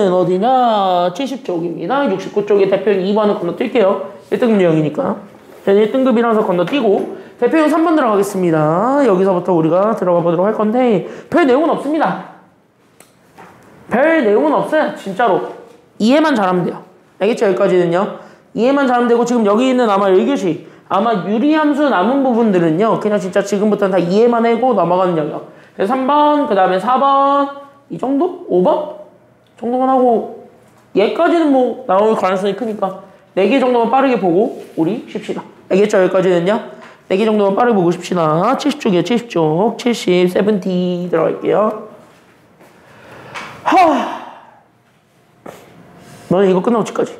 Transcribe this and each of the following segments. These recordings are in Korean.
얘는 어디냐? 70쪽입니다. 69쪽에 대표형 2번은 건너뛸게요. 1등급 유형이니까. 얘는 1등급이라서 건너뛰고 대표형 3번 들어가겠습니다. 여기서부터 우리가 들어가 보도록 할 건데 별 내용은 없습니다. 별 내용은 없어요. 진짜로. 이해만 잘하면 돼요. 알겠죠? 여기까지는요. 이해만 잘하면 되고 지금 여기 있는 아마 1교시 아마 유리함수 남은 부분들은요. 그냥 진짜 지금부터는 다 이해만 하고 넘어가는 영역. 그래서 3번, 그 다음에 4번 이 정도? 5번? 정도만 하고 얘까지는 뭐 나올 가능성이 크니까 4개 정도만 빠르게 보고 우리 쉽시다. 알겠죠? 여기까지는요. 4개 정도만 빠르게 보고 쉽시다. 70쪽이에요. 70쪽. 70, 70 들어갈게요. 너는 이거 끝나고 집까지?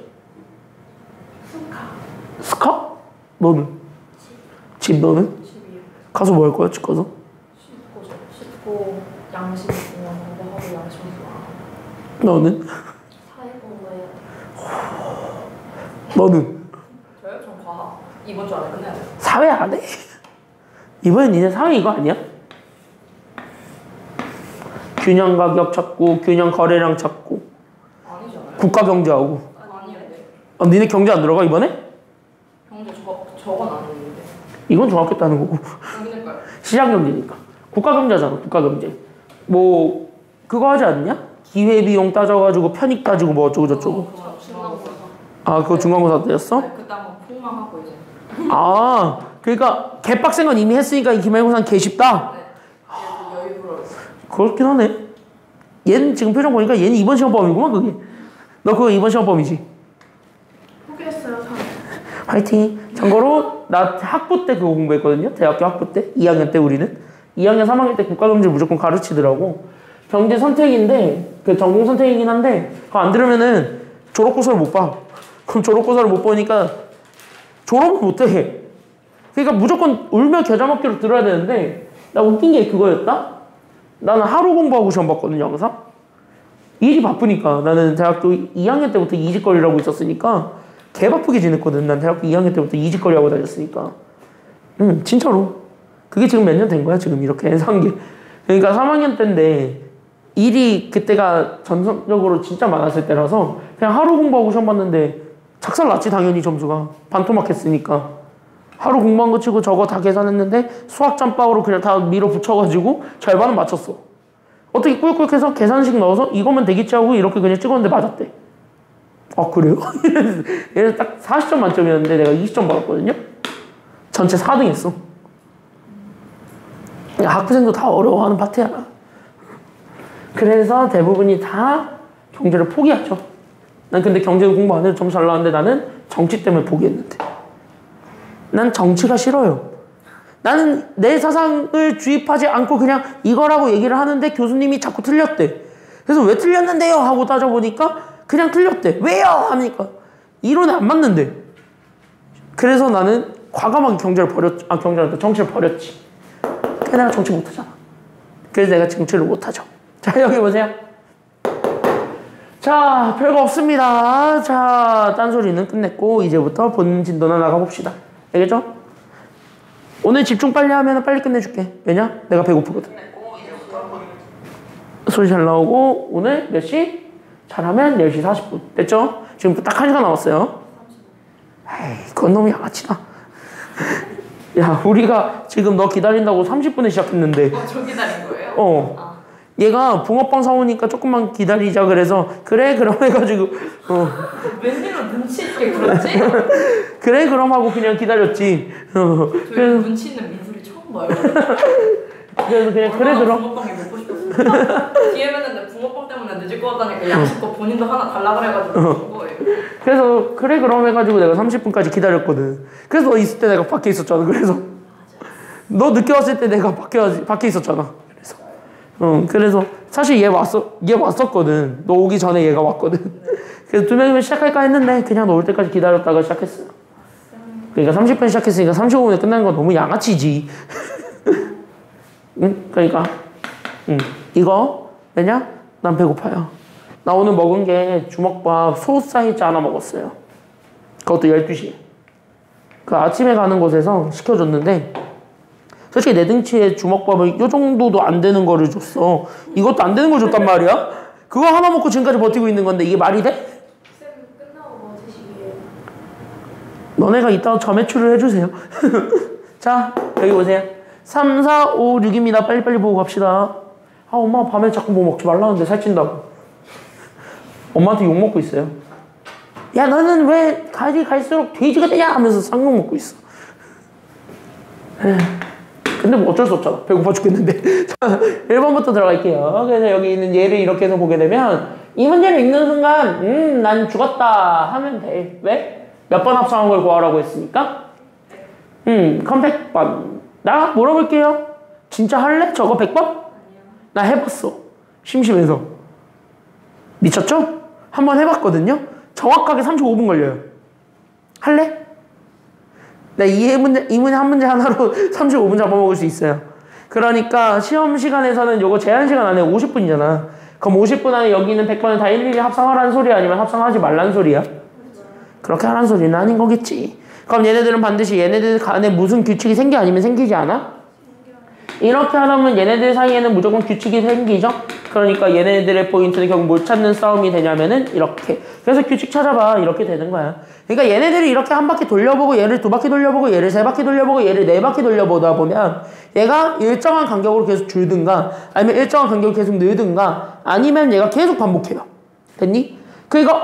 스카? 너는? 집 너는? 집이요. 가서 뭐 할 거야? 집 가서? 씻고 양심 있으면 공부하고 양심 좋아. 너는? 사회 공부해야 너는? 저요? 전 과학. 이번 주 안에 끝내야 돼요. 사회 안 해? 이번엔 니네 사회 이거 아니야? 균형 가격 찾고 균형 거래량 찾고 아니잖아요. 국가 경제하고. 아니는데. 니네 경제 안 들어가 이번에? 경제 저건 아닌데. 이건 중학교 때 하는 거고. 그러니까요. 시장 경제니까. 국가 경제잖아. 국가 경제. 뭐 그거 하지 않냐? 기회 비용 따져가지고 편익 따지고 뭐 어쩌고 저쩌고. 중간고사. 아 그거 중간고사 때였어? 네, 그때 한번 폭망하고 이제. 아 그러니까 개빡센 건 이미 했으니까 이 기말고사는 개 쉽다. 네. 그래서 여유부러. 그렇긴 하네. 얘는 지금 표정 보니까 얘는 이번 시험범위구만 그게. 너 그거 이번 시험범위지? 포기했어요. 참. 화이팅. 참고로 나 학부 때 그거 공부했거든요. 대학교 학부 때 2학년 때 우리는 2학년 3학년 때 국가경제 무조건 가르치더라고. 경제 선택인데 그 전공 선택이긴 한데 그거 안 들으면은 졸업고사를 못 봐. 그럼 졸업고사를 못 보니까 졸업을 못 해. 그러니까 무조건 울며 겨자 먹기로 들어야 되는데 나 웃긴 게 그거였다. 나는 하루 공부하고 시험 봤거든요 항상. 일이 바쁘니까. 나는 대학교 2학년 때부터 이직거리라고 있었으니까 개 바쁘게 지냈거든. 난 대학교 2학년 때부터 이직거리 하고 다녔으니까. 진짜로. 그게 지금 몇 년 된 거야 지금 이렇게 산 게. 그러니까 3학년 때인데 일이 그때가 전성적으로 진짜 많았을 때라서 그냥 하루 공부하고 시험 봤는데 작살 났지 당연히 점수가. 반토막 했으니까. 하루 공부한 거 치고 저거 다 계산했는데 수학 짬바오로 그냥 다 밀어붙여가지고 절반은 맞췄어. 어떻게 꿀꿀해서 계산식 넣어서 이거면 되겠지 하고 이렇게 그냥 찍었는데 맞았대. 아 그래요? 얘는 딱 40점 만점이었는데 내가 20점 받았거든요. 전체 4등 했어. 학부생도 다 어려워하는 파트야. 그래서 대부분이 다 경제를 포기하죠. 난 근데 경제 공부 안 해도 점수 잘 나왔는데 나는 정치 때문에 포기했는데. 난 정치가 싫어요. 나는 내 사상을 주입하지 않고 그냥 이거라고 얘기를 하는데 교수님이 자꾸 틀렸대. 그래서 왜 틀렸는데요? 하고 따져보니까 그냥 틀렸대. 왜요? 하니까 이론에 안 맞는데. 그래서 나는 과감하게 경제를 버렸지. 아 경제를 정치를 버렸지. 그래서 내가 정치 못하잖아. 그래서 내가 정치를 못하죠. 자 여기 보세요. 자 별거 없습니다. 자 딴소리는 끝냈고 이제부터 본 진도나 나가봅시다. 알겠죠? 오늘 집중 빨리 하면 빨리 끝내줄게. 왜냐? 내가 배고프거든. 소리 잘 나오고 오늘 몇 시? 잘하면 10시 40분. 됐죠? 지금 딱 1시간 남았어요. 에이 그건 너무 양아치다. 야 우리가 지금 너 기다린다고 30분에 시작했는데 저 기다린 거예요? 얘가 붕어빵 사오니까 조금만 기다리자 그래서 그래 그럼 해가지고 웬일로 눈치 있게 그러지? 그래 그럼 하고 그냥 기다렸지. 그래서 눈치 있는 민수를 처음 봐요. 그래서 그냥 그래 그럼 붕어빵이 먹고 싶었어요. 기회했는데 붕어빵 때문에 늦을 것 같다니까 양식도 본인도 하나 달라 그래가지고 준 거예요. 그래서 그래 그럼 해가지고 내가 30분까지 기다렸거든. 그래서 너 있을 때 내가 밖에 있었잖아. 그래서 너 늦게 왔을 때 내가 밖에 있었잖아. 그래서 사실 얘 왔었거든. 너 오기 전에 얘가 왔거든. 그래서 2명이면 시작할까 했는데 그냥 너 올 때까지 기다렸다가 시작했어. 그러니까 30분 시작했으니까 35분에 끝나는 건 너무 양아치지. 응? 그러니까 이거 왜냐? 난 배고파요. 나 오늘 먹은 게 주먹밥 소 사이즈 하나 먹었어요. 그것도 12시에. 그 아침에 가는 곳에서 시켜줬는데 솔직히 내 등치에 주먹밥을 요 정도도 안 되는 거를 줬어. 이것도 안 되는 걸 줬단 말이야. 그거 하나 먹고 지금까지 버티고 있는 건데 이게 말이 돼? 쌤 끝나고 뭐 드시게요? 너네가 이따가 점액추를 해주세요. 자, 여기 보세요. 3, 4, 5, 6입니다. 빨리빨리 보고 갑시다. 아, 엄마 밤에 자꾸 뭐 먹지 말라는데 살찐다고. 엄마한테 욕 먹고 있어요. 야, 너는 왜 갈수록 돼지가 되냐? 하면서 쌍욕 먹고 있어. 근데 뭐 어쩔 수 없잖아. 배고파 죽겠는데. 자, 1번부터 들어갈게요. 그래서 여기 있는 얘를 이렇게 해서 보게 되면 이 문제를 읽는 순간 난 죽었다 하면 돼. 왜? 몇 번 합성한 걸 구하라고 했으니까? 그럼 100번. 나 물어볼게요. 진짜 할래? 저거 100번? 나 해봤어. 심심해서. 미쳤죠? 한번 해봤거든요? 정확하게 35분 걸려요. 할래? 나 이 문제 한 문제 하나로 35분 잡아먹을 수 있어요. 그러니까 시험 시간에서는 요거 제한 시간 안에 50분이잖아. 그럼 50분 안에 여기 있는 100번을 다 일일이 합성하라는 소리야? 아니면 합성하지 말라는 소리야? 그렇게 하라는 소리는 아닌 거겠지. 그럼 얘네들은 반드시 얘네들 간에 무슨 규칙이 생겨? 아니면 생기지 않아? 이렇게 하려면 얘네들 사이에는 무조건 규칙이 생기죠? 그러니까 얘네들의 포인트는 결국 뭘 찾는 싸움이 되냐면은 이렇게. 그래서 규칙 찾아봐. 이렇게 되는 거야. 그러니까 얘네들이 이렇게 한 바퀴 돌려보고 얘를 2바퀴 돌려보고 얘를 3바퀴 돌려보고 얘를 4바퀴 돌려보다 보면 얘가 일정한 간격으로 계속 줄든가 아니면 일정한 간격으로 계속 늘든가 아니면 얘가 계속 반복해요. 됐니? 그러니까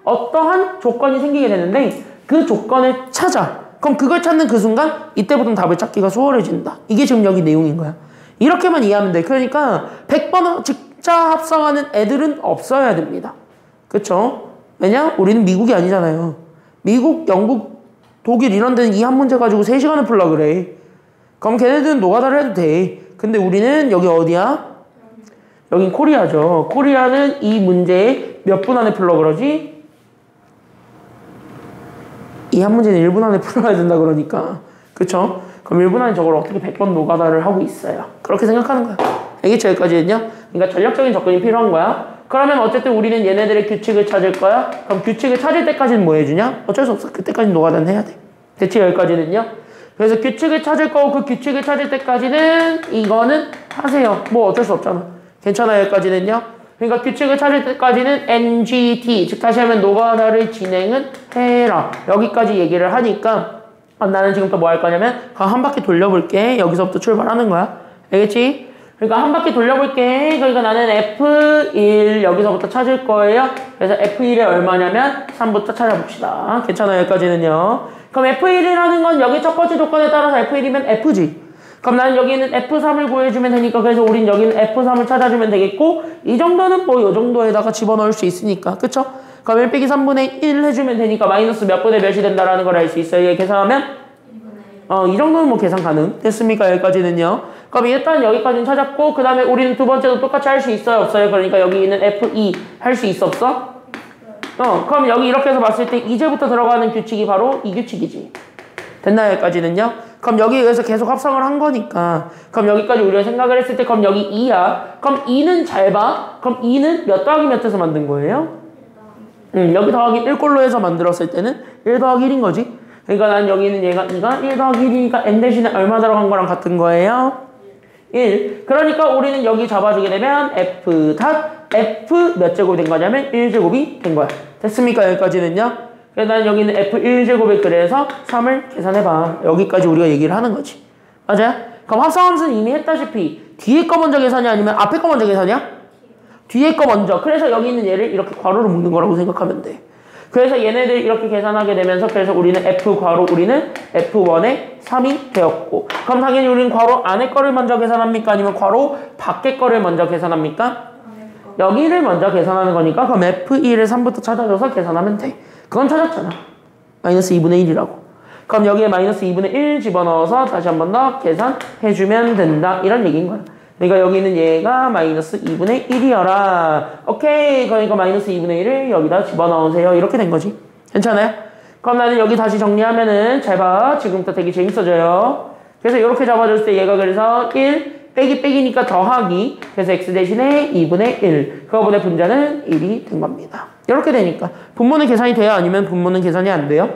어떠한 조건이 생기게 되는데 그 조건을 찾아. 그럼 그걸 찾는 그 순간 이때부터는 답을 찾기가 수월해진다. 이게 지금 여기 내용인 거야. 이렇게만 이해하면 돼. 그러니까 100번 직자 합성하는 애들은 없어야 됩니다. 그쵸? 왜냐? 우리는 미국이 아니잖아요. 미국, 영국, 독일 이런 데는 이 한 문제 가지고 3시간을 풀라 그래. 그럼 걔네들은 노가다를 해도 돼. 근데 우리는 여기 어디야? 여긴 코리아죠. 코리아는 이 문제에 몇 분 안에 풀라 그러지? 이 한 문제는 1분 안에 풀어야 된다 그러니까. 그쵸? 그럼 1분 안에 저걸 어떻게 100번 노가다를 하고 있어요. 그렇게 생각하는 거야. 알겠죠? 여기까지는요? 그러니까 전략적인 접근이 필요한 거야. 그러면 어쨌든 우리는 얘네들의 규칙을 찾을 거야. 그럼 규칙을 찾을 때까지는 뭐 해주냐? 어쩔 수 없어. 그때까지 노가다는 해야 돼. 대체 여기까지는요? 그래서 규칙을 찾을 거고 그 규칙을 찾을 때까지는 이거는 하세요. 뭐 어쩔 수 없잖아. 괜찮아 여기까지는요? 그러니까 규칙을 찾을 때까지는 NGT 즉 다시 하면 노가다를 진행은 해라. 여기까지 얘기를 하니까 나는 지금부터 뭐 할 거냐면 한 바퀴 돌려볼게. 여기서부터 출발하는 거야. 알겠지? 그러니까 한 바퀴 돌려볼게. 그러니까 나는 F1 여기서부터 찾을 거예요. 그래서 F1이 얼마냐면 3부터 찾아봅시다. 괜찮아요 여기까지는요. 그럼 F1이라는 건 여기 첫 번째 조건에 따라서 F1이면 F지. 그럼 나는 여기는 F3을 구해주면 되니까 그래서 우린 여기는 F3을 찾아주면 되겠고 이 정도는 뭐 이 정도에다가 집어넣을 수 있으니까 그쵸? 그럼 1 빼기 3분의 1 해주면 되니까 마이너스 몇 분의 몇이 된다라는 걸 알 수 있어요. 얘 계산하면? 이 정도는 뭐 계산 가능. 됐습니까? 여기까지는요. 그럼 일단 여기까지는 찾았고 그 다음에 우리는 두 번째도 똑같이 할 수 있어요? 없어요? 그러니까 여기 있는 F2 할 수 있어? 없어? 그럼 여기 이렇게 해서 봤을 때 이제부터 들어가는 규칙이 바로 이 규칙이지. 됐나요? 여기까지는요? 그럼 여기에서 계속 합성을 한 거니까 그럼 여기까지 우리가 생각을 했을 때 그럼 여기 2야. 그럼 2는 잘 봐. 그럼 2는 몇 더하기 몇에서 만든 거예요? 여기 더하기 1꼴로 해서 만들었을 때는 1 더하기 1인 거지. 그러니까 난 여기 있는 얘가 2가 1 더하기 1이니까 n 대신에 얼마 들어간 거랑 같은 거예요? 1. 그러니까 우리는 여기 잡아주게 되면 f 닷 f 몇 제곱이 된 거냐면 1제곱이 된 거야. 됐습니까? 여기까지는요? 그래서 난 여기는 f1제곱에 그래서 3을 계산해봐. 여기까지 우리가 얘기를 하는 거지. 맞아요? 그럼 합성함수는 이미 했다시피 뒤에 거 먼저 계산이 아니면 앞에 거 먼저 계산이야? 뒤에 거 먼저. 그래서 여기 있는 얘를 이렇게 괄호로 묶는 거라고 생각하면 돼. 그래서 얘네들 이렇게 계산하게 되면서 그래서 우리는 f 괄호 우리는 f1에 3이 되었고 그럼 당연히 우리는 괄호 안에 거를 먼저 계산합니까? 아니면 괄호 밖에 거를 먼저 계산합니까? 여기를 먼저 계산하는 거니까 그럼 f1을 3부터 찾아줘서 계산하면 돼. 그건 찾았잖아. 마이너스 2분의 1이라고. 그럼 여기에 마이너스 2분의 1 집어넣어서 다시 한 번 더 계산해주면 된다. 이런 얘기인 거야. 그러니까 여기 있는 얘가 마이너스 2분의 1이어라. 오케이. 그러니까 마이너스 2분의 1을 여기다 집어넣으세요. 이렇게 된 거지. 괜찮아요? 그럼 나는 여기 다시 정리하면은 잘 봐. 지금부터 되게 재밌어져요. 그래서 이렇게 잡아줬을 때 얘가 그래서 1 빼기 빼기니까 더하기. 그래서 x 대신에 2분의 1. 그거보다 분자는 1이 된 겁니다. 이렇게 되니까 분모는 계산이 돼요? 아니면 분모는 계산이 안 돼요?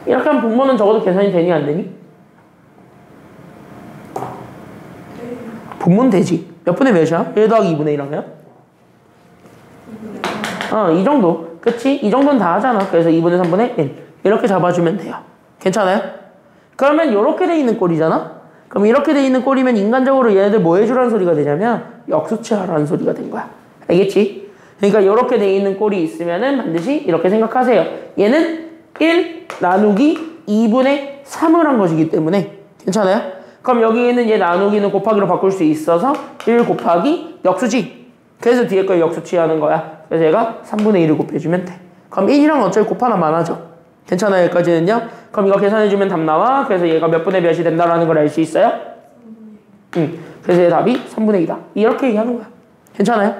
이렇게 하면 분모는 적어도 계산이 되니 안 되니? 분모는 되지. 몇 분의 몇이야? 1 더하기 2분의 1 하면? 이 정도. 그치? 이 정도는 다 하잖아. 그래서 2분의 3분의 1. 이렇게 잡아주면 돼요. 괜찮아요? 그러면 이렇게 돼 있는 꼴이잖아? 그럼 이렇게 돼 있는 꼴이면 인간적으로 얘네들 뭐 해주라는 소리가 되냐면 역수치하라는 소리가 된 거야. 알겠지? 그러니까 이렇게 돼 있는 꼴이 있으면은 반드시 이렇게 생각하세요. 얘는 1 나누기 2분의 3을 한 것이기 때문에 괜찮아요? 그럼 여기 있는 얘 나누기는 곱하기로 바꿀 수 있어서 1 곱하기 역수치. 그래서 뒤에 걸 역수치하는 거야. 그래서 얘가 3분의 1을 곱해주면 돼. 그럼 1이랑 어차피 곱하나만 하죠. 괜찮아요? 여기까지는요? 그럼 이거 계산해주면 답 나와. 그래서 얘가 몇 분의 몇이 된다라는 걸 알 수 있어요? 그래서 얘 답이 3분의 2다. 이렇게 얘기하는 거야. 괜찮아요?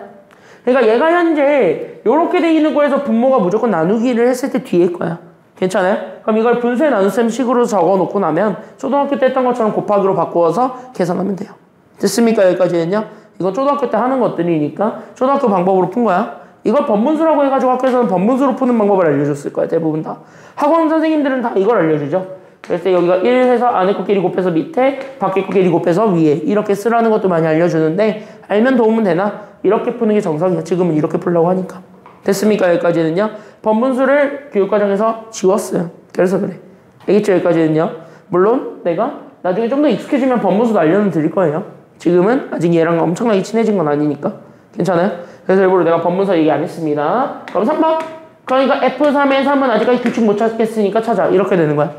그러니까 얘가 현재 이렇게 돼 있는 거에서 분모가 무조건 나누기를 했을 때 뒤에 거야. 괜찮아요? 그럼 이걸 분수의 나눗셈 식으로 적어놓고 나면 초등학교 때 했던 것처럼 곱하기로 바꾸어서 계산하면 돼요. 됐습니까? 여기까지는요? 이건 초등학교 때 하는 것들이니까 초등학교 방법으로 푼 거야. 이걸 번분수라고 해가지고 학교에서는 번분수로 푸는 방법을 알려줬을 거야. 대부분 다. 학원 선생님들은 다 이걸 알려주죠. 그래서 여기가 1 해서 안에 거끼리 곱해서 밑에, 밖에 거끼리 곱해서 위에 이렇게 쓰라는 것도 많이 알려주는데 알면 도움은 되나? 이렇게 푸는 게 정석이야. 지금은 이렇게 풀려고 하니까. 됐습니까? 여기까지는요. 번분수를 교육과정에서 지웠어요. 그래서 그래. 알겠죠? 여기까지는요. 물론 내가 나중에 좀 더 익숙해지면 번분수도 알려는 드릴 거예요. 지금은 아직 얘랑 엄청나게 친해진 건 아니니까. 괜찮아요? 그래서 일부러 내가 번분수 얘기 안 했습니다. 그럼 3번. 그러니까 F3의 3은 아직까지 규칙 못 찾겠으니까 찾아. 이렇게 되는 거야.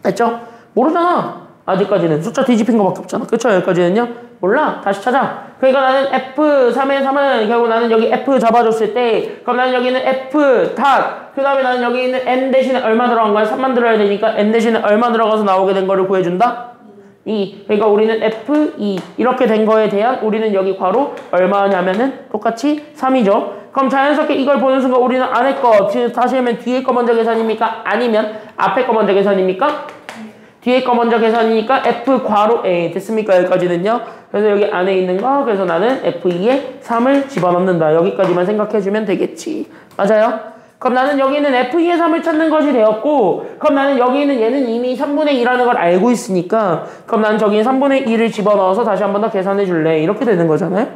됐죠? 모르잖아. 아직까지는 숫자 뒤집힌 거밖에 없잖아. 그쵸? 여기까지는요? 몰라. 다시 찾아. 그러니까 나는 F3의 3은 결국 나는 여기 F 잡아줬을 때 그럼 나는 여기는 F 닷. 그 다음에 나는 여기 있는 N 대신에 얼마 들어간 거야? 3만 들어야 되니까 N 대신에 얼마 들어가서 나오게 된 거를 구해준다? 2. 그러니까 우리는 F2 이렇게 된 거에 대한 우리는 여기 괄호 얼마냐면은 똑같이 3이죠. 그럼 자연스럽게 이걸 보는 순간 우리는 안에 거 다시 하면 뒤에 거 먼저 계산입니까? 아니면 앞에 거 먼저 계산입니까? 뒤에 거 먼저 계산이니까 F 괄호 A 됐습니까? 여기까지는요. 그래서 여기 안에 있는 거 그래서 나는 F2에 3을 집어넣는다. 여기까지만 생각해주면 되겠지. 맞아요? 그럼 나는 여기 있는 F2의 3을 찾는 것이 되었고 그럼 나는 여기 있는 얘는 이미 3분의 2라는 걸 알고 있으니까 그럼 나는 저기 3분의 2를 집어넣어서 다시 한 번 더 계산해 줄래. 이렇게 되는 거잖아요.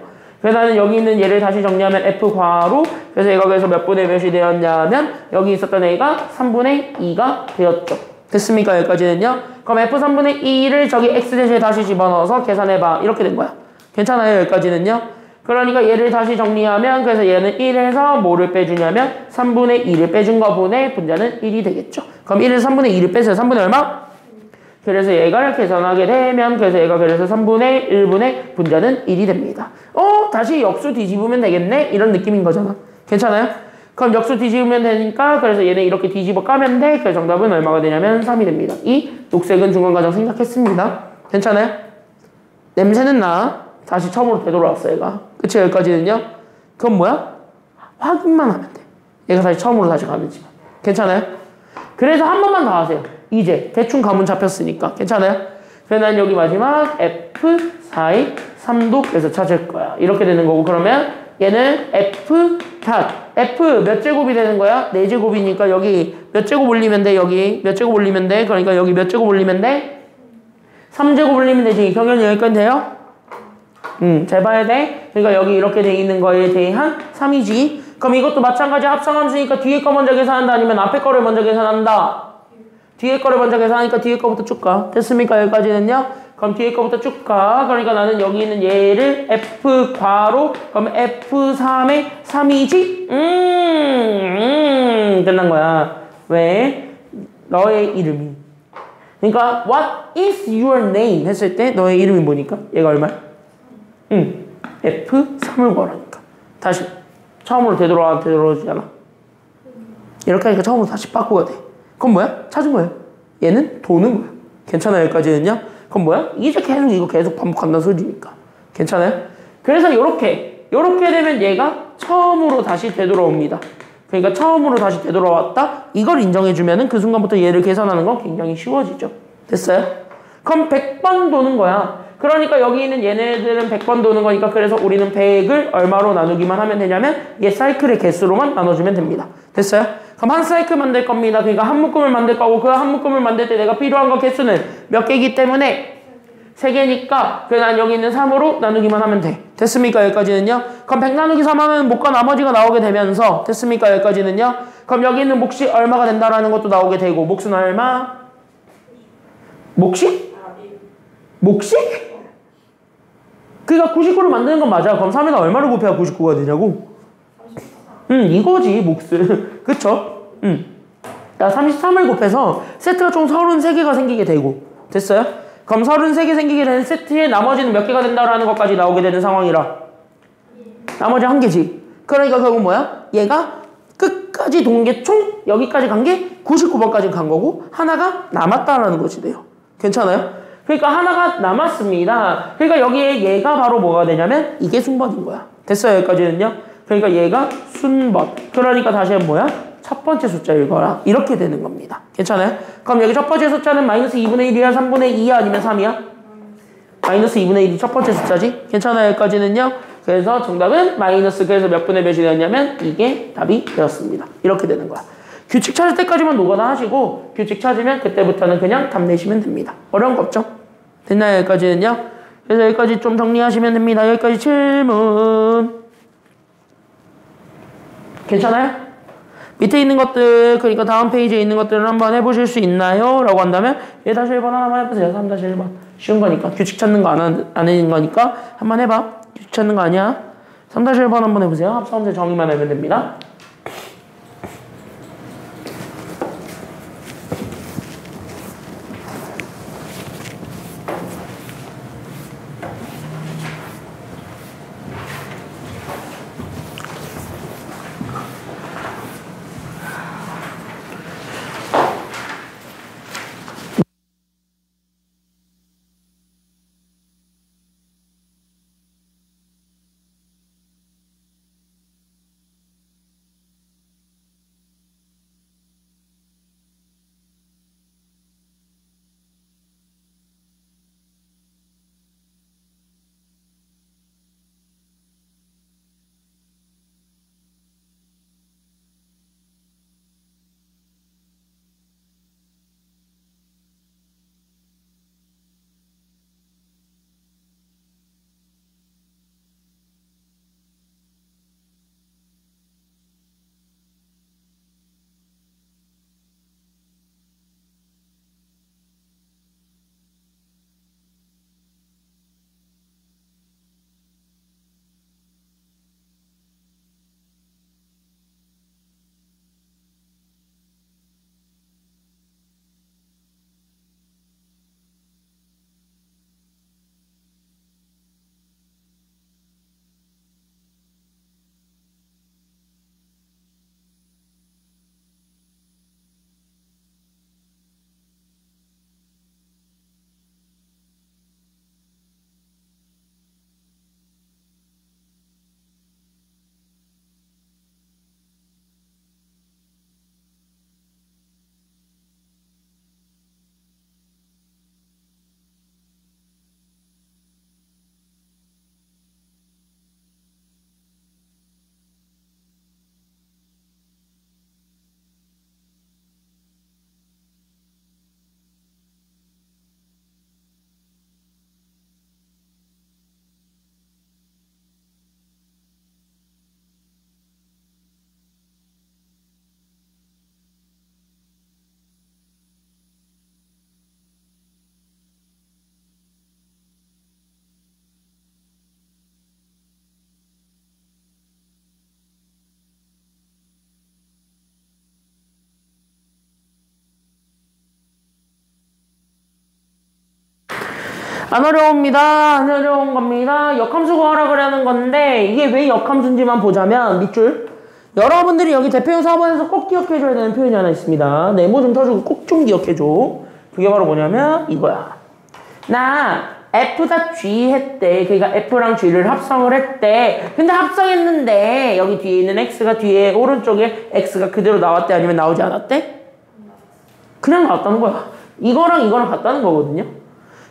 그래서 나는 여기 있는 얘를 다시 정리하면 F 괄호 그래서 얘가 그래서 몇 분의 몇이 되었냐면 여기 있었던 A가 3분의 2가 되었죠. 됐습니까? 여기까지는요. 그럼 F3분의 2를 저기 X 대신에 다시 집어넣어서 계산해봐. 이렇게 된 거야. 괜찮아요? 여기까지는요. 그러니까 얘를 다시 정리하면 그래서 얘는 1에서 뭐를 빼주냐면 3분의 2를 빼준 거분의 분자는 1이 되겠죠. 그럼 1에서 3분의 2를 빼서 3분의 얼마? 그래서 얘가 계산하게 되면 그래서 얘가 그래서 3분의 1분의 분자는 1이 됩니다. 다시 역수 뒤집으면 되겠네? 이런 느낌인 거잖아. 괜찮아요? 그럼 역수 뒤집으면 되니까 그래서 얘네 이렇게 뒤집어 까면 돼. 그래서 정답은 얼마가 되냐면 3이 됩니다. 이 녹색은 중간과정 생략했습니다. 괜찮아요? 냄새는 나. 다시 처음으로 되돌아왔어 얘가. 그치? 여기까지는요. 그건 뭐야? 확인만 하면 돼. 얘가 다시 처음으로 다시 가는지. 괜찮아요? 그래서 한 번만 더 하세요. 이제 대충 감은 잡혔으니까. 괜찮아요? 그래서 난 여기 마지막 F4의 3도 그래서 찾을 거야. 이렇게 되는 거고 그러면 얘는 F 닷. F 몇 제곱이 되는 거야? 4제곱이니까 여기 몇 제곱 올리면 돼? 여기 몇 제곱 올리면 돼? 그러니까 여기 몇 제곱 올리면 돼? 3제곱 올리면 되지. 경연이 여기까지 돼요? 잘 봐야 돼. 그러니까 여기 이렇게 돼 있는 거에 대한 3이지. 그럼 이것도 마찬가지 합성함수니까 뒤에 거 먼저 계산한다 아니면 앞에 거를 먼저 계산한다? 뒤에 거를 먼저 계산하니까 뒤에 거부터 쭉 가. 됐습니까? 여기까지는요? 그럼 뒤에 거부터 쭉 가. 그러니까 나는 여기 있는 얘를 F 괄호 그럼 F3의 3이지? 끝난 거야. 왜? 너의 이름이. 그러니까 What is your name? 했을 때 너의 이름이 뭐니까? 얘가 얼마야? F3을 구하라니까. 다시 처음으로 되돌아오잖아. 이렇게 하니까 처음으로 다시 바꾸가 돼. 그건 뭐야? 찾은 거예요. 얘는 도는 거야. 괜찮아요? 여기까지는요? 그건 뭐야? 이제 계속 이거 계속 반복한다는 소리니까. 괜찮아요? 그래서 요렇게 되면 얘가 처음으로 다시 되돌아옵니다. 그러니까 처음으로 다시 되돌아왔다? 이걸 인정해주면은 그 순간부터 얘를 계산하는 건 굉장히 쉬워지죠. 됐어요? 그럼 100번 도는 거야. 그러니까 여기 있는 얘네들은 100번 도는 거니까 그래서 우리는 100을 얼마로 나누기만 하면 되냐면 얘 사이클의 개수로만 나눠주면 됩니다. 됐어요? 그럼 한 사이클 만들 겁니다. 그러니까 한 묶음을 만들 거고 그 한 묶음을 만들 때 내가 필요한 거 개수는 몇 개이기 때문에 3개니까 그래 난 여기 있는 3으로 나누기만 하면 돼. 됐습니까? 여기까지는요. 그럼 100 나누기 3 하면 목과 나머지가 나오게 되면서 됐습니까? 여기까지는요. 그럼 여기 있는 몫이 얼마가 된다라는 것도 나오게 되고 몫은 얼마? 몫이? 몫이? 그러니까 99를 만드는 건 맞아. 그럼 3에다 얼마를 곱해야 99가 되냐고? 이거지 몫은. 그쵸? 자, 33을 곱해서 세트가 총 33개가 생기게 되고 됐어요? 그럼 33개 생기게 되는 세트에 나머지는 몇 개가 된다라는 것까지 나오게 되는 상황이라 나머지 1개지. 그러니까 결국 뭐야? 얘가 끝까지 동계 총 여기까지 간 게 99번까지 간 거고 하나가 남았다라는 것이 돼요. 괜찮아요? 그러니까 하나가 남았습니다. 그러니까 여기에 얘가 바로 뭐가 되냐면 이게 순번인 거야. 됐어요? 여기까지는요? 그러니까 얘가 순번. 그러니까 다시 한번 뭐야? 첫 번째 숫자 읽어라. 이렇게 되는 겁니다. 괜찮아요? 그럼 여기 첫 번째 숫자는 마이너스 2분의 1이야? 3분의 2야? 아니면 3이야? 마이너스 2분의 1이 첫 번째 숫자지? 괜찮아요? 여기까지는요? 그래서 정답은 마이너스 그래서 몇 분의 몇이 되었냐면 이게 답이 되었습니다. 이렇게 되는 거야. 규칙 찾을 때까지만 노가다 하시고 규칙 찾으면 그때부터는 그냥 답 내시면 됩니다. 어려운 거 없죠? 됐나요? 여기까지는요? 그래서 여기까지 좀 정리하시면 됩니다. 여기까지 질문. 괜찮아요? 밑에 있는 것들, 그러니까 다음 페이지에 있는 것들을 한번 해보실 수 있나요? 라고 한다면 1-1번 하나만 해보세요. 3-1번. 쉬운 거니까. 규칙 찾는 거 안 하는 거니까 한번 해봐. 규칙 찾는 거 아니야. 3-1번 한번 해보세요. 합성함수 정의만 하면 됩니다. 안 어려웁니다. 안 어려운 겁니다. 역함수 구하라 그러는 건데 이게 왜 역함수인지만 보자면 밑줄 여러분들이 여기 대표형 4번에서 꼭 기억해줘야 되는 표현이 하나 있습니다. 네모 좀 쳐주고 꼭 좀 기억해줘. 그게 바로 뭐냐면 이거야. 나 F.G 했대. 그러니까 F랑 G를 합성을 했대. 근데 합성했는데 여기 뒤에 있는 X가 뒤에 오른쪽에 X가 그대로 나왔대? 아니면 나오지 않았대? 그냥 나왔다는 거야. 이거랑 이거랑 같다는 거거든요.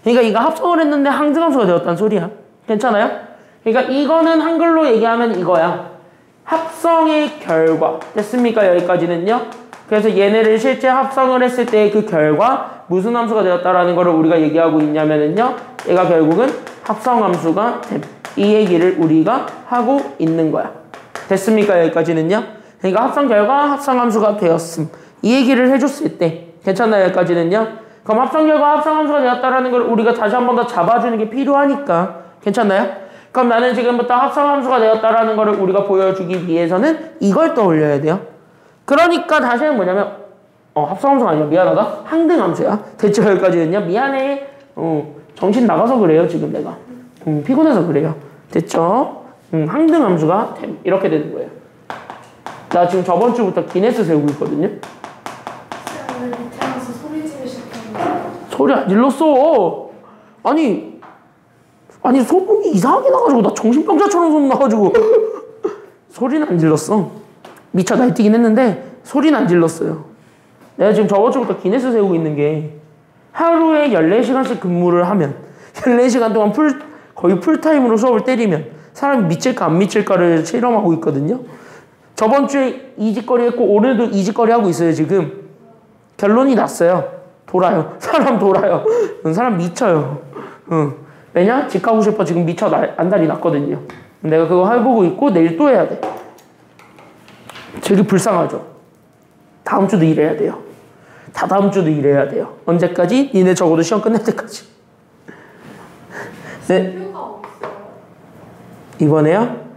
그러니까 이거 합성을 했는데 항등함수가 되었다는 소리야. 괜찮아요? 그러니까 이거는 한글로 얘기하면 이거야. 합성의 결과. 됐습니까? 여기까지는요. 그래서 얘네를 실제 합성을 했을 때 그 결과 무슨 함수가 되었다라는 거를 우리가 얘기하고 있냐면은요. 얘가 결국은 합성함수가 됨. 이 얘기를 우리가 하고 있는 거야. 됐습니까? 여기까지는요. 그러니까 합성 결과 합성함수가 되었음. 이 얘기를 해줬을 때 괜찮나요? 여기까지는요. 그럼 합성 결과 합성함수가 되었다라는 걸 우리가 다시 한 번 더 잡아주는 게 필요하니까 괜찮나요? 그럼 나는 지금부터 합성함수가 되었다라는 거를 우리가 보여주기 위해서는 이걸 떠올려야 돼요. 그러니까 다시는 뭐냐면 합성함수가 아니야. 미안하다. 항등함수야. 됐죠? 여기까지는요. 미안해. 정신 나가서 그래요. 지금 내가. 피곤해서 그래요. 됐죠? 항등함수가 됨. 이렇게 되는 거예요. 나 지금 저번 주부터 기네스 세우고 있거든요. 오늘 밑에 가서 소리 지르셨다고. 소리 안 질렀어. 아니 소음이 이상하게 나가지고 나 정신병자처럼 소음 나가지고 소리는 안 질렀어. 미쳐 날뛰긴 했는데 소리는 안 질렀어요. 내가 지금 저번 주부터 기네스 세우고 있는 게 하루에 14시간씩 근무를 하면 14시간 동안 거의 풀타임으로 수업을 때리면 사람이 미칠까 안 미칠까를 실험하고 있거든요. 저번 주에 이직거리 했고 오늘도 이직거리 하고 있어요. 지금 결론이 났어요. 돌아요. 사람 돌아요. 사람 미쳐요. 왜냐? 집 가고 싶어. 지금 미쳐 안달이 났거든요. 내가 그거 해보고 있고 내일 또 해야 돼. 되게 불쌍하죠. 다음 주도 일해야 돼요. 다다음 주도 일해야 돼요. 언제까지? 니네 적어도 시험 끝날 때까지. 네. 휴가 없어요? 이번에요?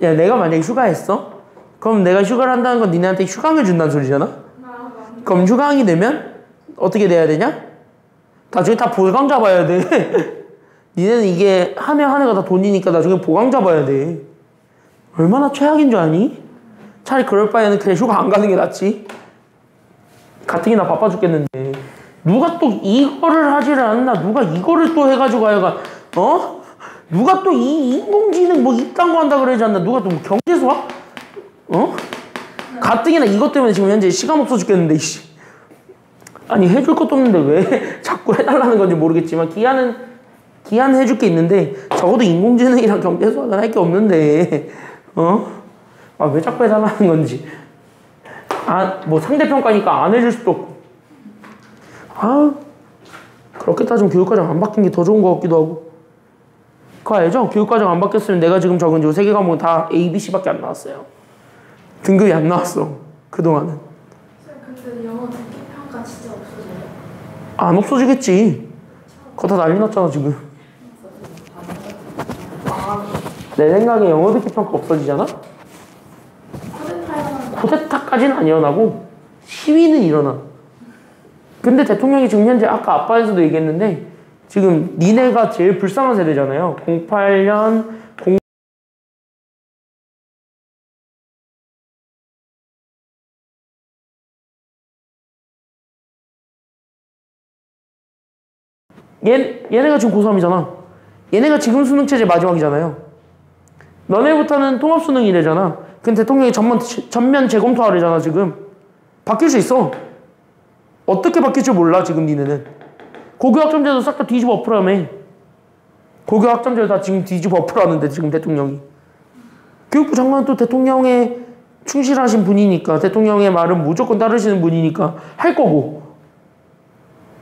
야, 내가 만약에 휴가했어? 그럼 내가 휴가를 한다는 건 니네한테 휴강을 준다는 소리잖아? 그럼 휴강이 되면 어떻게 돼야 되냐? 나중에 다 보강 잡아야 돼. 니네는 이게 한 해 한 해가 다 돈이니까 나중에 보강 잡아야 돼. 얼마나 최악인 줄 아니? 차라리 그럴 바에는 그냥 휴가 안 가는 게 낫지. 가뜩이나 바빠 죽겠는데 누가 또 이거를 하지를 않나? 누가 이거를 또 해가지고 하여간 누가 또 이 인공지능 뭐 이딴 거 한다 그러지 않나? 누가 또 뭐 경제수학? 가뜩이나 이것 때문에 지금 현재 시간 없어 죽겠는데 이씨. 아니 해줄 것도 없는데 왜 자꾸 해달라는 건지 모르겠지만 기한은 해줄 게 있는데 적어도 인공지능이랑 경제수학은 할 게 없는데 왜 자꾸 해달라는 건지. 뭐 상대평가니까 안 해줄 수도 없고. 그렇게 따지면 교육과정 안 바뀐 게 더 좋은 것 같기도 하고. 그거 알죠? 교육과정 안 바뀌었으면 내가 지금 적은 요 3개 과목은 다 A, B, C밖에 안 나왔어요. 등급이 안 나왔어. 그동안은. 근데 영어 듣기평가 진짜 없어져요? 안 없어지겠지. 그거 다 난리 났잖아 지금. 내 생각에 영어 듣기평가 없어지잖아? 쿠데타까지는 안 일어나고 시위는 일어나. 근데 대통령이 지금 현재 아까 아빠에서도 얘기했는데 지금 니네가 제일 불쌍한 세대잖아요. 08년 얘네가 지금 고3이잖아. 얘네가 지금 수능체제 마지막이잖아요. 너네부터는 통합수능이래잖아. 근데 대통령이 전면 재검토하래잖아 지금. 바뀔 수 있어. 어떻게 바뀔 줄 몰라 지금 니네는. 고교 학점제도 싹 다 뒤집어 엎으라며. 고교 학점제도 다 지금 뒤집어 엎으라는데 지금 대통령이. 교육부 장관은 또 대통령에 충실하신 분이니까 대통령의 말은 무조건 따르시는 분이니까 할 거고.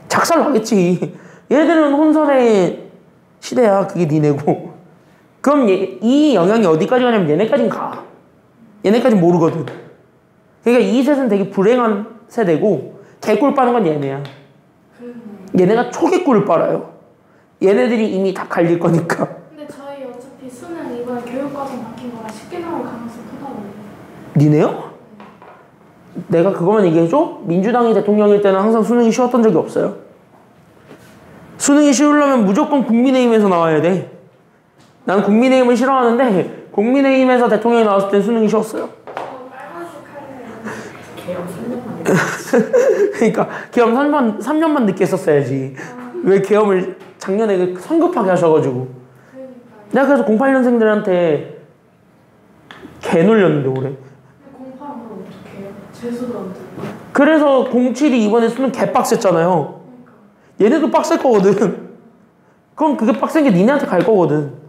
작살 나겠지. 얘들은 혼선의 시대야. 그게 니네고. 그럼 이 영향이 어디까지 가냐면 얘네까진 가. 얘네까진 모르거든. 그러니까 이 셋은 되게 불행한 세대고 개꿀 빠는 건 얘네야. 얘네가 초개꿀을 빨아요. 얘네들이 이미 다 갈릴 거니까. 근데 저희 어차피 수능 이번에 교육과정 바뀐 거라 쉽게 나올 가능성이 크다고요. 니네요? 내가 그거만 얘기해줘? 민주당이 대통령일 때는 항상 수능이 쉬웠던 적이 없어요. 수능이 쉬우려면 무조건 국민의힘에서 나와야 돼. 난 국민의힘을 싫어하는데 국민의힘에서 대통령이 나왔을 때 수능이 쉬웠어요. 빨간색 할래. 개업 3년만. 그러니까 계엄 3년만 늦게 했었어야지. 왜 계엄을 작년에 성급하게 하셔가지고. 내가 그래서 08년생들한테 개 놀렸는데 올해. 08은 어떻게 해요? 재수도 안 듣고. 그래서 07이 이번에 수능 개빡셌잖아요. 얘네도 빡셀 거거든. 그럼 그게 빡센 게 니네한테 갈 거거든.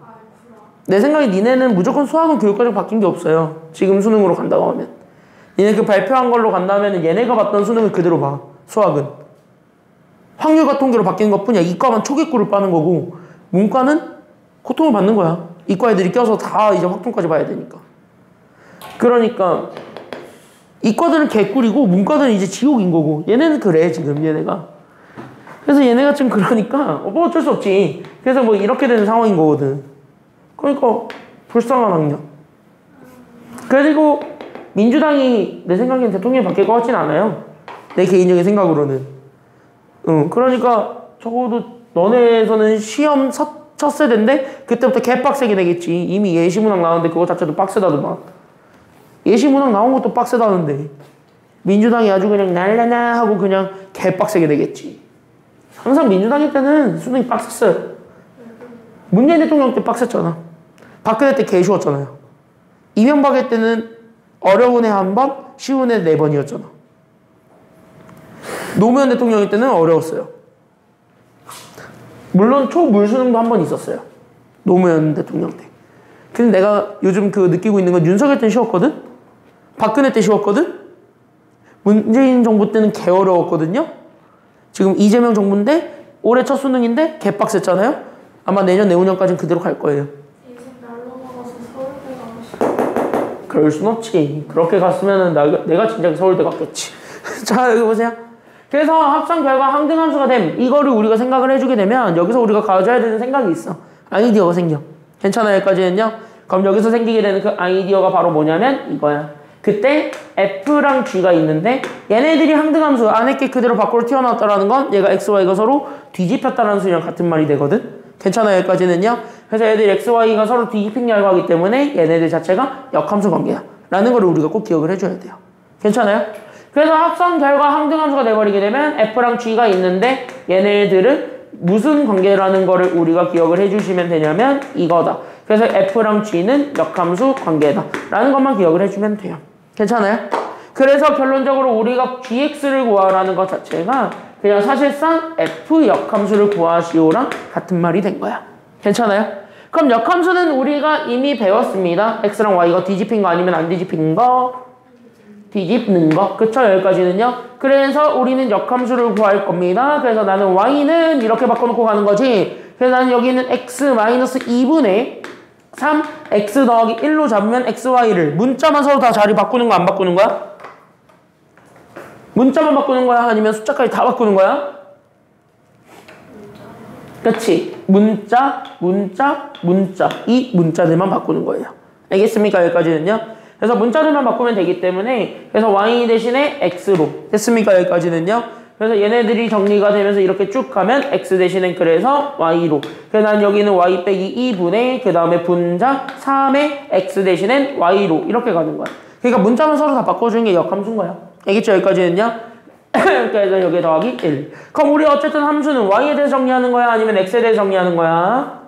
내 생각에 니네는 무조건 수학은 교육과정 바뀐 게 없어요. 지금 수능으로 간다고 하면. 니네 그 발표한 걸로 간다면 얘네가 봤던 수능을 그대로 봐. 수학은. 확률과 통계로 바뀐 것뿐이야. 이과만 초기꿀을 빠는 거고 문과는 고통을 받는 거야. 이과 애들이 껴서 다 이제 확통까지 봐야 되니까. 그러니까 이과들은 개꿀이고 문과들은 이제 지옥인 거고 얘네는 그래 지금 얘네가. 그래서 얘네가 지금 그러니까 뭐 어쩔 수 없지. 그래서 뭐 이렇게 되는 상황인 거거든. 그러니까 불쌍한 학년. 그리고 민주당이 내 생각엔 대통령이 바뀔 것 같진 않아요. 내 개인적인 생각으로는. 그러니까 적어도 너네에서는 시험 첫 세대인데 그때부터 개빡세게 되겠지. 이미 예시문항 나왔는데 그거 자체도 빡세다더만. 예시문항 나온 것도 빡세다는데 민주당이 아주 그냥 날라나 하고 그냥 개빡세게 되겠지. 항상 민주당일 때는 수능이 빡셌어요. 문재인 대통령 때 빡셌잖아. 박근혜 때 개 쉬웠잖아요. 이명박일 때는 어려운 애 한 번, 쉬운 애 4번이었잖아. 노무현 대통령일 때는 어려웠어요. 물론 초물수능도 한 번 있었어요. 노무현 대통령 때. 근데 내가 요즘 느끼고 있는 건 윤석열 때는 쉬웠거든? 박근혜 때 쉬웠거든? 문재인 정부 때는 개 어려웠거든요? 지금 이재명 정부인데 올해 첫 수능인데 개빡셌잖아요? 아마 내년 내후년까지는 그대로 갈 거예요. 인생 날로 먹어서 서울대 가고 싶어. 그럴 순 없지. 그렇게 갔으면 내가 진작 서울대 갔겠지. 자, 여기 보세요. 그래서 합산 결과 항등함수가 됨. 이거를 우리가 생각을 해주게 되면 여기서 우리가 가져야 되는 생각이 있어. 아이디어가 생겨. 괜찮아요? 여기까지는요? 그럼 여기서 생기게 되는 그 아이디어가 바로 뭐냐면 이거야. 그때 F랑 G가 있는데 얘네들이 항등함수 안에 게 그대로 밖으로 튀어나왔다라는 건 얘가 X, Y가 서로 뒤집혔다라는 수랑 같은 말이 되거든? 괜찮아요? 여기까지는요? 그래서 얘들 X, Y가 서로 뒤집힌 결과이기 때문에 얘네들 자체가 역함수 관계야. 라는 걸 우리가 꼭 기억을 해줘야 돼요. 괜찮아요? 그래서 합산 결과 항등함수가 돼버리게 되면 F랑 G가 있는데 얘네들은 무슨 관계라는 거를 우리가 기억을 해주시면 되냐면 이거다. 그래서 F랑 G는 역함수 관계다. 라는 것만 기억을 해주면 돼요. 괜찮아요? 그래서 결론적으로 우리가 GX를 구하라는 것 자체가 그냥 사실상 F 역함수를 구하시오랑 같은 말이 된 거야. 괜찮아요? 그럼 역함수는 우리가 이미 배웠습니다. X랑 Y가 뒤집힌 거 아니면 안 뒤집힌 거? 뒤집는 거. 그쵸? 여기까지는요. 그래서 우리는 역함수를 구할 겁니다. 그래서 나는 Y는 이렇게 바꿔놓고 가는 거지. 그래서 나는 여기는 X-2분의 3, X 더하기 1로 잡으면 XY를 문자만 서로 다 자리 바꾸는 거 안 바꾸는 거야? 문자만 바꾸는 거야? 아니면 숫자까지 다 바꾸는 거야? 그치? 문자, 문자, 문자. 이 문자들만 바꾸는 거예요. 알겠습니까? 여기까지는요. 그래서 문자들만 바꾸면 되기 때문에 그래서 Y 대신에 X로 됐습니까? 여기까지는요. 그래서 얘네들이 정리가 되면서 이렇게 쭉 가면 X 대신에 그래서 Y로. 그래서 난 여기는 Y 빼기 2분의 그 다음에 분자 3의 X 대신엔 Y로 이렇게 가는 거야. 그러니까 문자만 서로 다 바꿔주는 게 역함수인 거야. 알겠죠? 여기까지는요. 그래서 여기 더하기 1. 그럼 우리 어쨌든 함수는 Y에 대해 정리하는 거야? 아니면 X에 대해 정리하는 거야?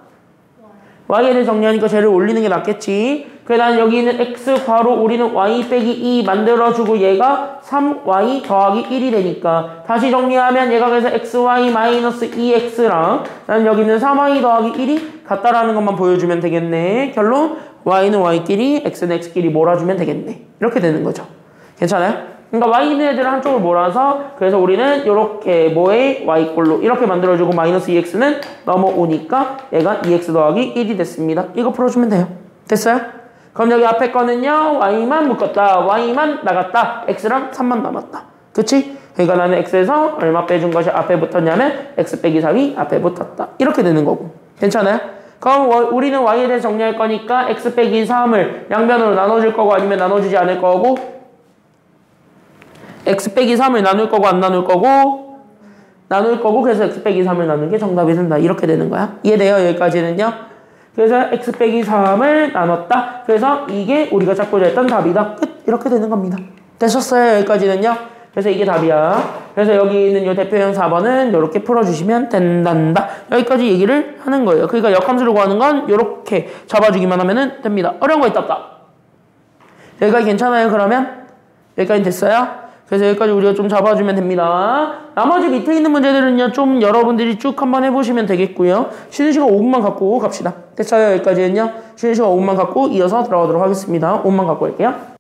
Y에 대해 정리하니까 쟤를 올리는 게 낫겠지. 그래 난 여기는 X 괄호 우리는 Y 빼기 2 만들어주고 얘가 3Y 더하기 1이 되니까 다시 정리하면 얘가 그래서 XY 마이너스 2X랑 난 여기는 3Y 더하기 1이 같다라는 것만 보여주면 되겠네. 결론 Y는 Y끼리 X는 X끼리 몰아주면 되겠네. 이렇게 되는 거죠. 괜찮아요? 그러니까 Y 있는 애들을 한쪽으로 몰아서 그래서 우리는 이렇게 뭐에 Y꼴로 이렇게 만들어주고 마이너스 2X는 넘어오니까 얘가 2X 더하기 1이 됐습니다. 이거 풀어주면 돼요. 됐어요? 그럼 여기 앞에 거는요 Y만 묶었다. Y만 나갔다. X랑 3만 남았다. 그치? 그러니까 나는 X에서 얼마 빼준 것이 앞에 붙었냐면 X 빼기 3이 앞에 붙었다. 이렇게 되는 거고. 괜찮아요? 그럼 우리는 Y에 대해 정리할 거니까 X 빼기 3을 양변으로 나눠줄 거고 아니면 나눠주지 않을 거고 X 빼기 3을 나눌 거고 안 나눌 거고 나눌 거고 그래서 X 빼기 3을 나누는 게 정답이 된다. 이렇게 되는 거야. 이해돼요? 여기까지는요. 그래서 X 빼기 3을 나눴다. 그래서 이게 우리가 찾고자 했던 답이다. 끝. 이렇게 되는 겁니다. 되셨어요? 여기까지는요. 그래서 이게 답이야. 그래서 여기 있는 이 대표형 4번은 이렇게 풀어주시면 된단다. 여기까지 얘기를 하는 거예요. 그러니까 역함수를 구하는 건 이렇게 잡아주기만 하면 됩니다. 어려운 거 있다 없다? 여기까지 괜찮아요? 그러면? 여기까지 됐어요? 그래서 여기까지 우리가 좀 잡아주면 됩니다. 나머지 밑에 있는 문제들은요, 좀 여러분들이 쭉 한번 해보시면 되겠고요. 쉬는 시간 5분만 갖고 갑시다. 됐어요? 여기까지는요. 쉬는 시간 5분만 갖고 이어서 들어가도록 하겠습니다. 5분만 갖고 올게요.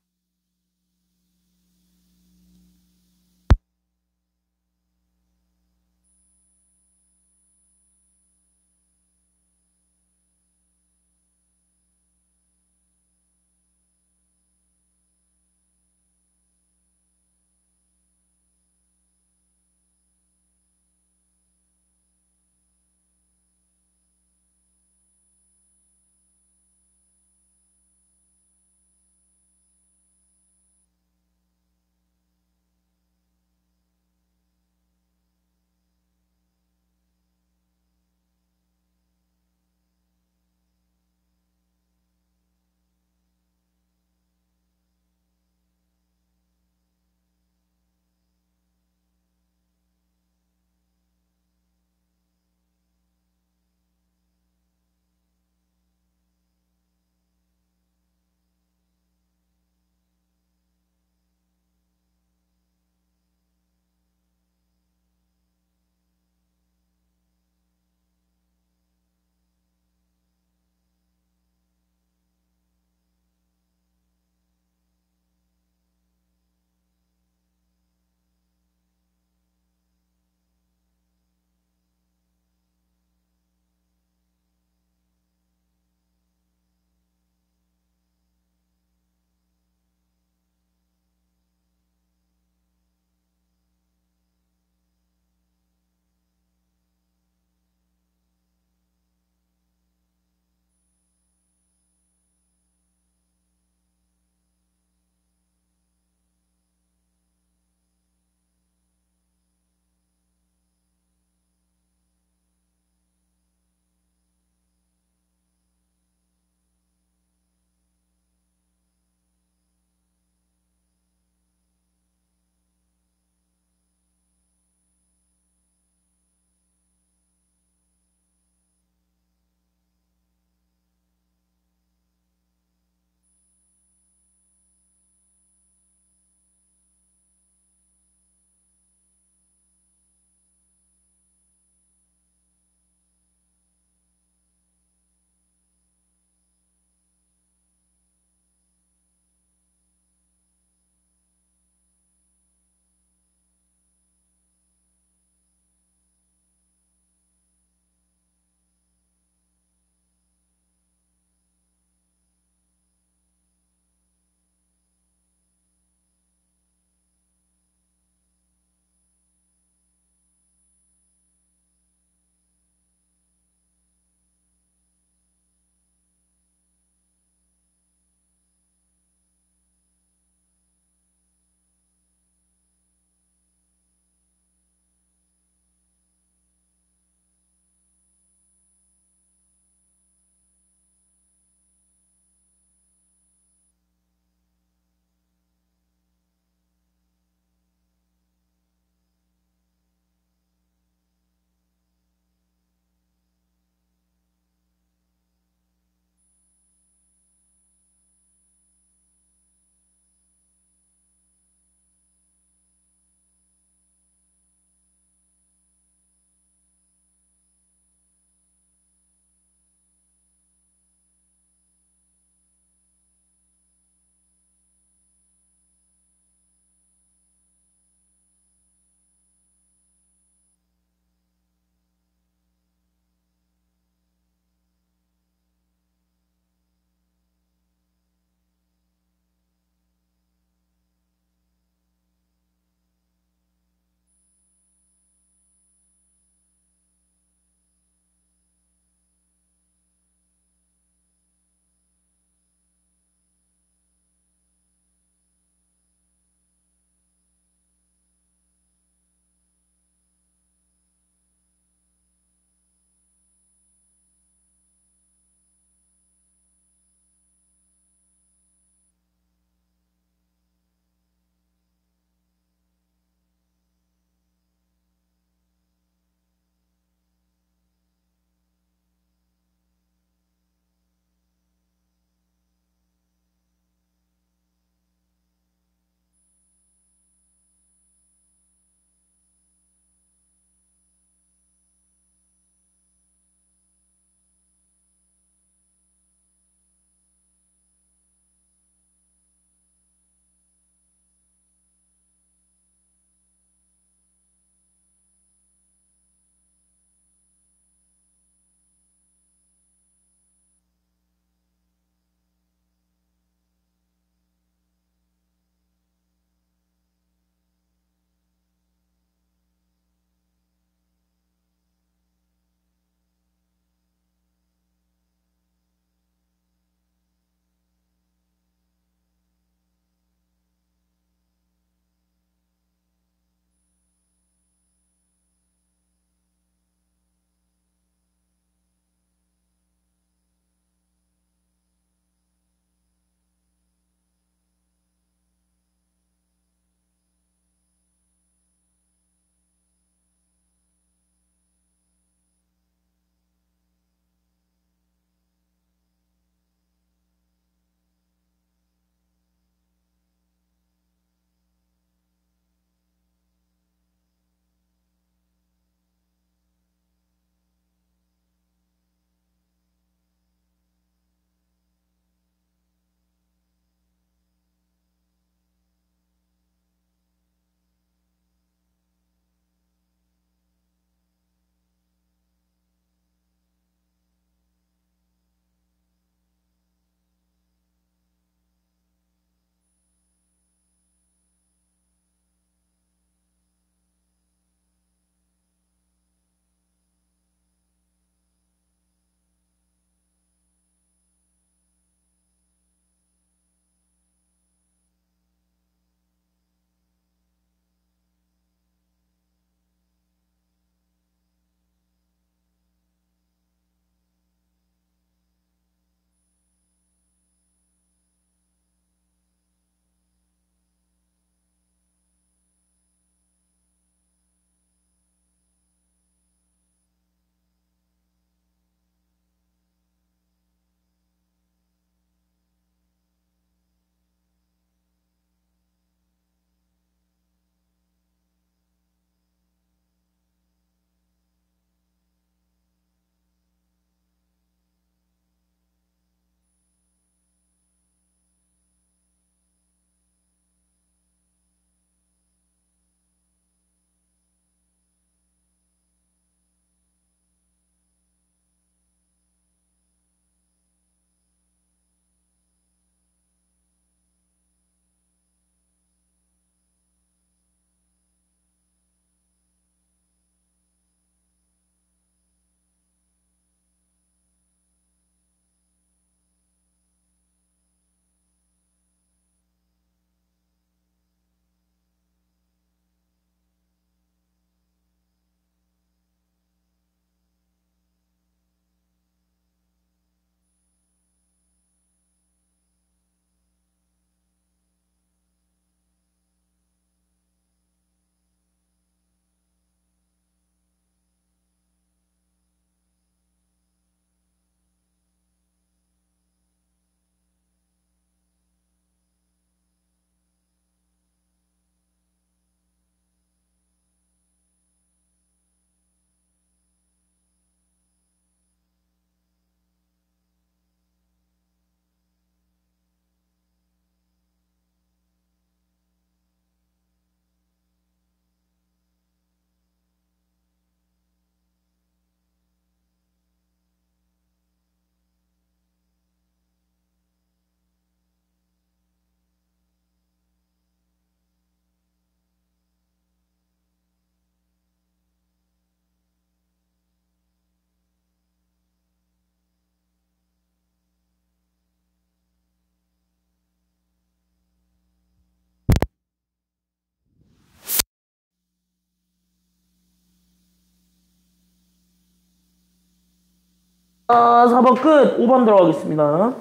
4번 끝. 5번 들어가겠습니다.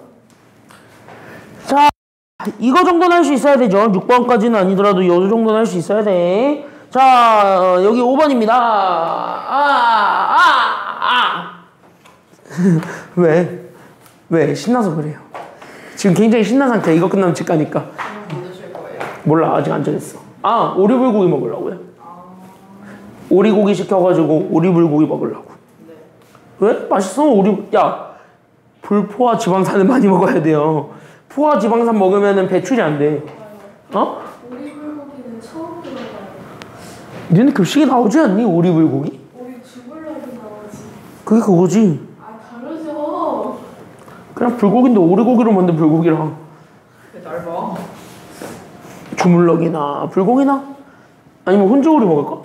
자, 이거 정도는 할 수 있어야 되죠. 6번까지는 아니더라도 이 정도는 할 수 있어야 돼. 자, 여기 5번입니다. 왜? 왜? 신나서 그래요. 지금 굉장히 신난 상태. 이거 끝나면 집 가니까. 뭐 드실 거예요? 몰라. 아직 안 정했어. 오리불고기 먹으려고요. 오리고기 시켜가지고 오리불고기 먹으려고. 네. 왜? 맛있어. 야, 불포화 지방산을 많이 먹어야 돼요. 포화 지방산 먹으면 배출이 안 돼. 어? 오리불고기는 처음 들어봐요. 니네 급식에 나오지 않니? 오리불고기? 오리 주물럭이 나오지. 그게 그거지. 다르죠. 그냥 불고기인데 오리고기로 만든 불고기랑 왜 날 봐? 주물럭이나 불고기나 아니면 훈제오리 먹을까?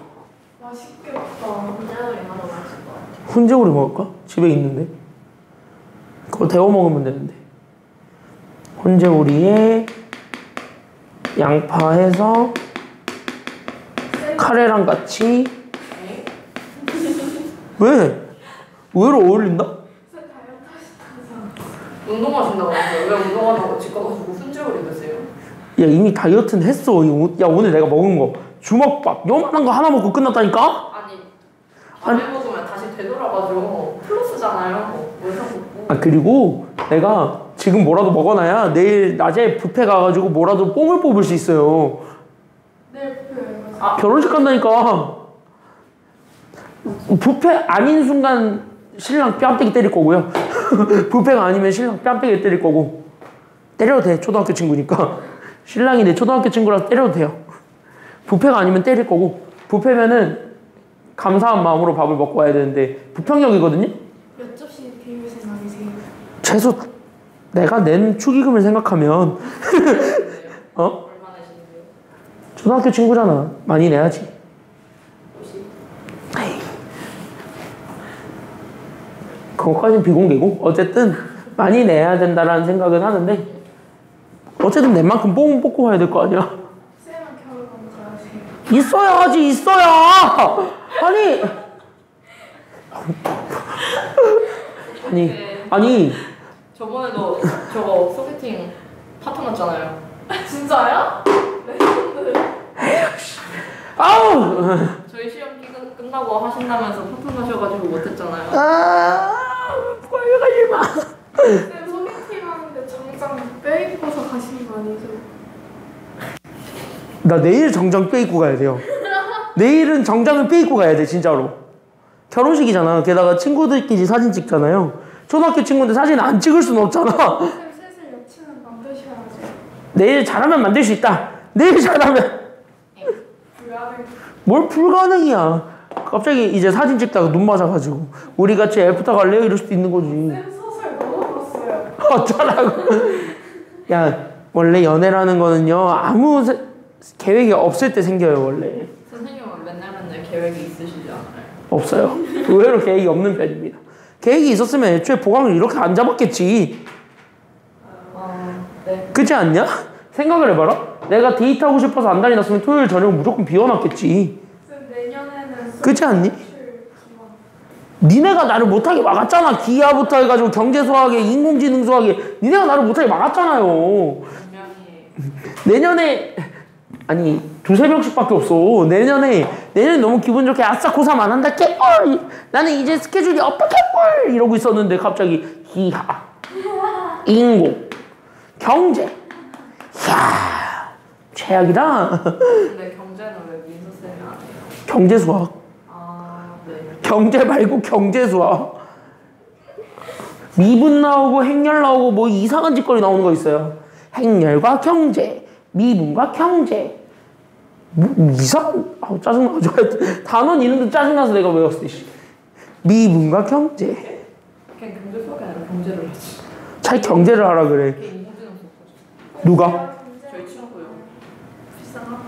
맛있겠다. 혼자놀이 하나 맛있을 것 같아. 훈제오리 먹을까? 집에 있는데 그거 데워 먹으면 되는데. 훈제오리에 양파 해서 카레랑 같이. 왜? 의외로 어울린다? 진짜 다이어트 하시다면서. 운동하신다고 하세요? 왜 운동하다고 집 가가지고 훈제오리 드세요? 야, 이미 다이어트는 했어. 야, 오늘 내가 먹은 거 주먹밥 요만한 거 하나 먹고 끝났다니까? 밤에 먹으면 다시 되돌아가지고 플러스잖아요. 왜 자꾸? 그리고 내가 지금 뭐라도 먹어놔야 내일 낮에 뷔페 가가지고 뭐라도 뽕을 뽑을 수 있어요. 네, 결혼식 간다니까. 뷔페 아닌 순간 신랑 뺨때기 때릴 거고요. 뷔페가 아니면 신랑 뺨때기 때릴 거고. 때려도 돼. 초등학교 친구니까. 신랑이 내 초등학교 친구라서 때려도 돼요. 뷔페가 아니면 때릴 거고. 뷔페면은 감사한 마음으로 밥을 먹고 와야 되는데 부평역이거든요. 몇 접시 비울 생각이세요? 최소 내가 낸 축의금을 생각하면 어? 얼마나 시는데요? 초등학교 친구잖아. 많이 내야지. 에이. 그것까지는 비공개고 어쨌든 많이 내야 된다라는 생각은 하는데 어쨌든 낸 만큼 뽕 뽑고 와야 될 거 아니야. 쌤은 겨울 공부하세요? 있어야지. 있어야. 아니 저번에도 저거 소개팅 파토 났잖아요. 진짜요? 레전드. 아우. 저희 시험 끝나고 하신다면서 파토 나셔가지고 못했잖아요. 빨리 가지 마. 쌤 소개팅 하는데 정장 빼입고서 가시는 거 아니죠? 나 내일 정장 빼입고 가야 돼요. 내일은 정장을 빼입고 가야 돼 진짜로. 결혼식이잖아. 게다가 친구들끼리 사진 찍잖아요. 초등학교 친구인데 사진 안 찍을 수는 없잖아. 쌤 슬슬 여친은 만드셔야죠. 내일 잘하면 만들 수 있다. 내일 잘하면. 불가능. 뭘 불가능이야. 갑자기 이제 사진 찍다가 눈 맞아가지고 우리 같이 애프터 갈래요? 이럴 수도 있는 거지. 쌤 소설 너무 봤어요. 어쩌라고. 야, 원래 연애라는 거는요 아무 계획이 없을 때 생겨요 원래. 선생님은 맨날 계획이 있으시지 않아요? 없어요. 의외로 계획이 없는 편입니다. 계획이 있었으면 애초에 보강을 이렇게 안 잡았겠지. 네. 그렇지 않냐? 생각을 해봐라. 내가 데이트하고 싶어서 안 다니놨으면 토요일 저녁 무조건 비워놨겠지. 쌤 내년에는 그렇지 않니? 기원. 니네가 나를 못하게 막았잖아. 기하부터 해가지고 경제 수학에 인공지능 수학에 니네가 나를 못하게 막았잖아요. 분명히 내년에 아니 두세 명씩밖에 없어. 내년에 너무 기분 좋게 아싸 고3 안 한다 개뿔. 나는 이제 스케줄이 없다 개뿔 이러고 있었는데 갑자기 기하 인공 경제 이야 최악이다. 근데 경제는 왜 민서쌤이 안 해요? 경제 수학. 네. 경제 말고 경제 수학. 미분 나오고 행렬 나오고 뭐 이상한 짓거리 나오는 거 있어요. 행렬과 경제, 미분과 경제. 뭐 이상? 짜증나가지고 단원 이름도 짜증나서 내가 외웠어. 미분과 경제. 그냥 경제 수학이 아니라 경제를 하지. 차라리 경제를 하라 그래. 그게 인공지능 수학. 누가? 저희 친구요. 비싸나?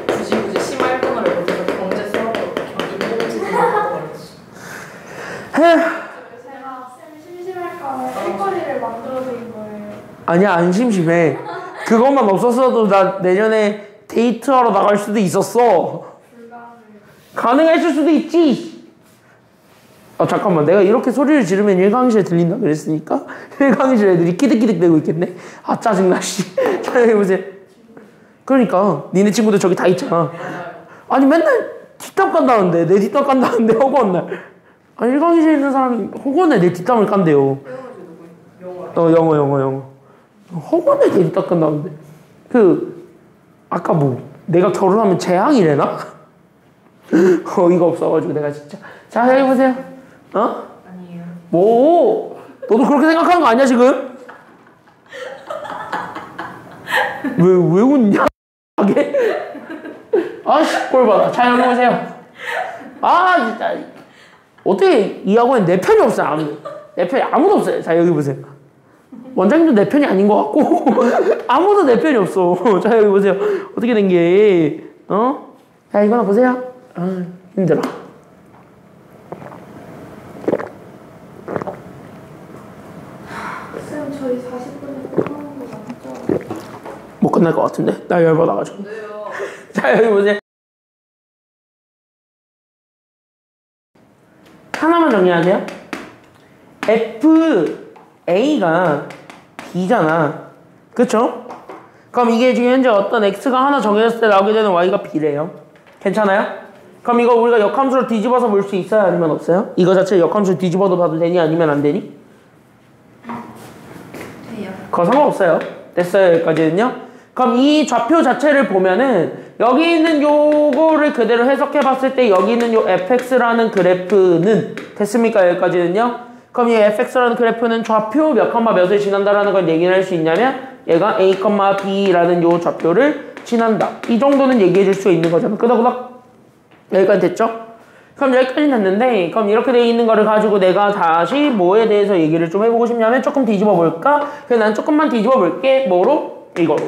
굳이 심할분을 못해서 경제 수학으로 인공지능으로 가르치. 제가 쌤 심심할까 일거리를 만들어드린 거예요. 아니야 안 심심해. 그것만 없었어도 나 내년에 데이트하러 나갈 수도 있었어. 불가능. 가능했을 수도 있지. 잠깐만. 내가 이렇게 소리를 지르면 1강의실에 들린다 그랬으니까 1강의실 애들이 끼득끼득대고 있겠네. 아 짜증나 씨. 자 여기 보세요. 그러니까 니네 친구들 저기 다 있잖아. 아니 맨날 뒷담 깐다는데 내 뒷담 깐다는데 허구한 날. 아니 1강의실에 있는 사람이 허구한 날 내 뒷담을 깐대요. 영어. 허구한 날 내 뒷담 깐다는데. 아까 뭐 내가 결혼하면 재앙이래나? 어이가 없어가지고 내가 진짜. 자 여기 보세요. 아니에요. 뭐? 너도 그렇게 생각하는 거 아니야 지금? 왜 웃냐? 아씨 꼴 받아. 자 여기 보세요. 아 진짜 어떻게 이 학원에 내 편이 없어요. 내 편이 아무도 없어요. 자 여기 보세요. 원장님도 내 편이 아닌 것 같고 아무도 내 편이 없어. 자 여기 보세요. 어떻게 된 게? 자 이거나 보세요. 힘들어. 쌤 저희 40분에 끝나는 거 맞죠? 못 끝날 것 같은데? 나 열받아가지고. 네요. 자 여기 보세요. 하나만 정리하세요. FA가 B잖아. 그쵸? 그럼 이게 지금 현재 어떤 X가 하나 정해졌을 때 나오게 되는 Y가 B래요. 괜찮아요? 그럼 이거 우리가 역함수로 뒤집어서 볼 수 있어요? 아니면 없어요? 이거 자체 역함수로 뒤집어도 봐도 되니? 아니면 안 되니? 돼요. 그거 상관없어요. 됐어요. 여기까지는요. 그럼 이 좌표 자체를 보면은 여기 있는 요거를 그대로 해석해 봤을 때 여기 있는 요 fx라는 그래프는 됐습니까? 여기까지는요. 그럼 이 fx라는 그래프는 좌표 몇 컴마 몇을 지난다라는 걸 얘기를 할 수 있냐면 얘가 a, b라는 요 좌표를 지난다. 이 정도는 얘기해 줄 수 있는 거잖아. 끄덕끄덕. 여기까지 됐죠? 그럼 여기까지 됐는데 그럼 이렇게 돼 있는 거를 가지고 내가 다시 뭐에 대해서 얘기를 좀 해보고 싶냐면 조금 뒤집어 볼까? 그래서 난 조금만 뒤집어 볼게. 뭐로? 이거로.